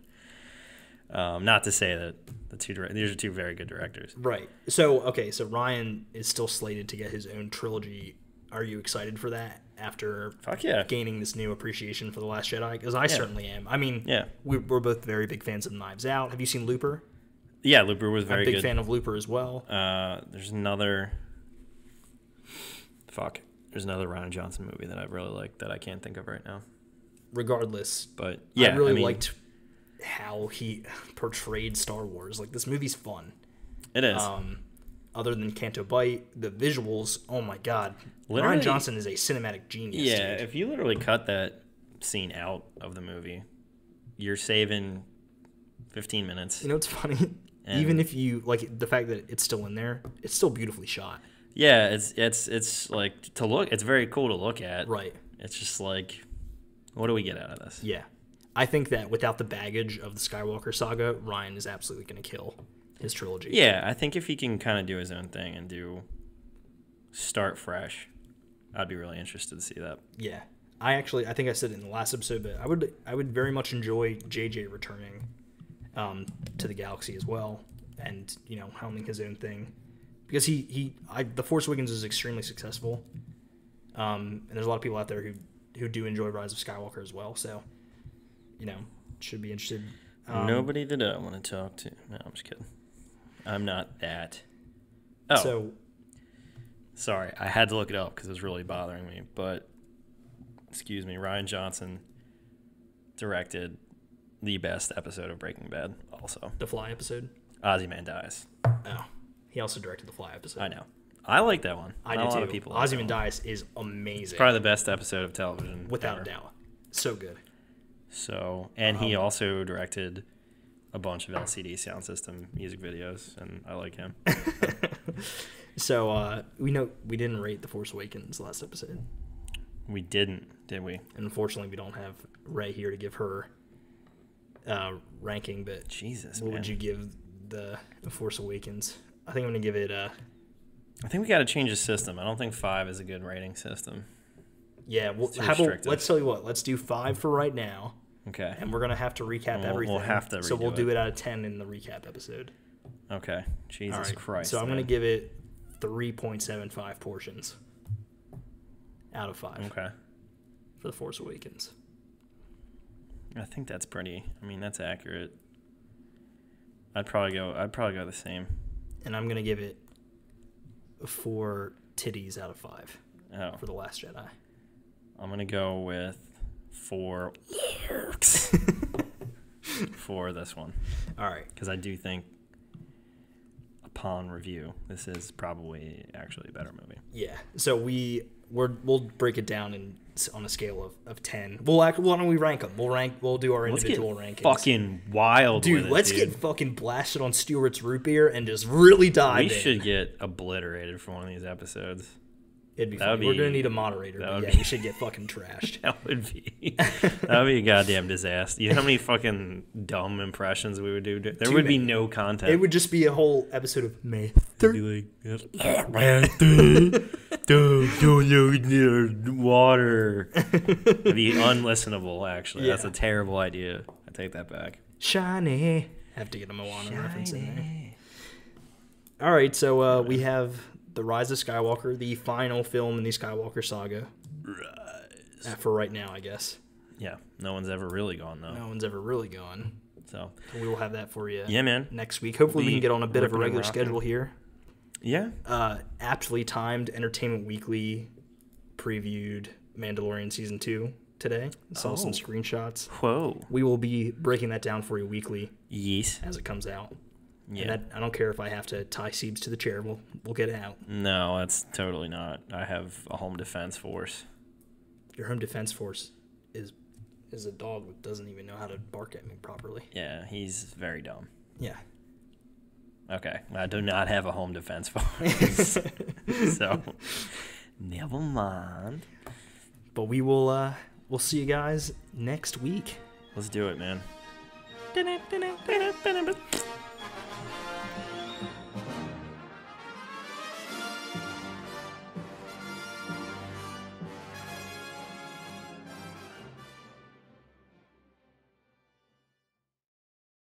Speaker 3: Not to say that these are 2 very good directors.
Speaker 2: Right. So Rian is still slated to get his own trilogy. Are you excited for that after gaining this new appreciation for The Last Jedi? Because I certainly am. I mean, we're both very big fans of Knives Out. Have you seen Looper?
Speaker 3: Yeah, Looper was very
Speaker 2: I'm a big
Speaker 3: good.
Speaker 2: fan of Looper as well.
Speaker 3: There's another. There's another Ryan Johnson movie that I really like that I can't think of right now.
Speaker 2: Regardless,
Speaker 3: But yeah,
Speaker 2: I really liked how he portrayed Star Wars. Like, this movie's fun.
Speaker 3: It is.
Speaker 2: Other than Canto Bight, the visuals, oh my god.
Speaker 3: Literally,
Speaker 2: Ryan Johnson is a cinematic genius.
Speaker 3: Yeah,
Speaker 2: dude.
Speaker 3: if you literally cut that scene out of the movie, you're saving 15 minutes.
Speaker 2: You know what's funny? Even if you like the fact that it's still in there, it's still beautifully shot.
Speaker 3: Yeah, it's like to look. It's very cool to look at.
Speaker 2: Right.
Speaker 3: It's just like, what do we get out of this?
Speaker 2: Yeah. I think that without the baggage of the Skywalker saga, Ryan is absolutely going to kill his trilogy.
Speaker 3: Yeah, I think if he can kind of do his own thing and start fresh, I'd be really interested to see that.
Speaker 2: Yeah. I think I said it in the last episode, but I would very much enjoy JJ returning to the galaxy as well, and helming his own thing, because the Force Awakens is extremely successful, and there's a lot of people out there who do enjoy Rise of Skywalker as well, so should be interested.
Speaker 3: Nobody that I want to talk to. No, I'm just kidding. I'm not that. Oh,
Speaker 2: so
Speaker 3: sorry, I had to look it up because it was really bothering me. But excuse me, Ryan Johnson directed the best episode of Breaking Bad. Also,
Speaker 2: the Fly episode.
Speaker 3: Ozymandias.
Speaker 2: Oh, he also directed the Fly episode.
Speaker 3: I know. I like that one.
Speaker 2: I
Speaker 3: Not
Speaker 2: do
Speaker 3: a lot
Speaker 2: too.
Speaker 3: of people like that one.
Speaker 2: Ozymandias is amazing.
Speaker 3: Probably the best episode of television
Speaker 2: without
Speaker 3: ever.
Speaker 2: a doubt. So good.
Speaker 3: So, and he also directed a bunch of LCD sound system music videos, and I like him.
Speaker 2: So we didn't rate The Force Awakens last episode.
Speaker 3: We didn't, did we?
Speaker 2: And unfortunately, we don't have Ray here to give her ranking. But
Speaker 3: Jesus,
Speaker 2: what would you give the Force Awakens? I think I'm gonna give it.
Speaker 3: I think we got to change the system. I don't think 5 is a good rating system.
Speaker 2: Yeah, well,
Speaker 3: Too
Speaker 2: how about
Speaker 3: restrictive.
Speaker 2: let's tell you what. Let's do 5 for right now.
Speaker 3: Okay.
Speaker 2: And we're gonna have to recap everything.
Speaker 3: We'll have to
Speaker 2: so we'll
Speaker 3: redo
Speaker 2: do
Speaker 3: it.
Speaker 2: it out of 10 in the recap episode.
Speaker 3: Okay. Jesus
Speaker 2: All right.
Speaker 3: Christ.
Speaker 2: So I'm
Speaker 3: man.
Speaker 2: gonna give it 3.75 portions out of 5.
Speaker 3: Okay.
Speaker 2: For The Force Awakens.
Speaker 3: I think that's pretty. I mean, that's accurate. I'd probably go the same.
Speaker 2: And I'm gonna give it 4 titties out of 5
Speaker 3: Oh.
Speaker 2: for The Last Jedi.
Speaker 3: I'm gonna go with 4 for this one.
Speaker 2: All right.
Speaker 3: Because I do think, upon review, this is probably actually a better movie.
Speaker 2: Yeah. So we'll break it down on a scale of 10. Why don't we rank them? We'll do our individual rankings.
Speaker 3: Fucking wild,
Speaker 2: dude.
Speaker 3: with it,
Speaker 2: Let's
Speaker 3: dude.
Speaker 2: get fucking blasted on Stewart's root beer and just really dive
Speaker 3: We
Speaker 2: in.
Speaker 3: should get obliterated for one of these episodes.
Speaker 2: It'd be
Speaker 3: That
Speaker 2: fun.
Speaker 3: would
Speaker 2: We're
Speaker 3: be-
Speaker 2: gonna need a moderator.
Speaker 3: that
Speaker 2: But
Speaker 3: would
Speaker 2: yeah,
Speaker 3: be-
Speaker 2: we should get fucking trashed.
Speaker 3: That would be a goddamn disaster. You know how many fucking dumb impressions we would do? There would be no content.
Speaker 2: It would just be a whole episode of May.
Speaker 3: be like, water. It'd be unlistenable, actually. That's
Speaker 2: Yeah.
Speaker 3: a terrible idea. I take that back.
Speaker 2: Shiny. Have to get a Moana reference in there. All right, so we have The Rise of Skywalker, the final film in the Skywalker saga. For right now, I guess.
Speaker 3: Yeah, no one's ever really gone, though.
Speaker 2: No one's ever really gone.
Speaker 3: So,
Speaker 2: We will have that for you
Speaker 3: yeah, man.
Speaker 2: next week. Hopefully, we
Speaker 3: Be
Speaker 2: can get on a bit of a
Speaker 3: ripping and
Speaker 2: regular
Speaker 3: rocking.
Speaker 2: schedule here.
Speaker 3: Yeah.
Speaker 2: Aptly timed Entertainment Weekly previewed Mandalorian Season 2 today. Saw some screenshots.
Speaker 3: Whoa.
Speaker 2: We will be breaking that down for you weekly
Speaker 3: Yes.
Speaker 2: as it comes out.
Speaker 3: Yeah.
Speaker 2: And I don't care if I have to tie Siebes to the chair. We'll get it out.
Speaker 3: No, that's totally not. I have a home defense force.
Speaker 2: Your home defense force is a dog that doesn't even know how to bark at me properly.
Speaker 3: Yeah, he's very dumb.
Speaker 2: Yeah.
Speaker 3: Okay, I do not have a home defense force. So, never mind.
Speaker 2: But we'll see you guys next week.
Speaker 3: Let's do it, man.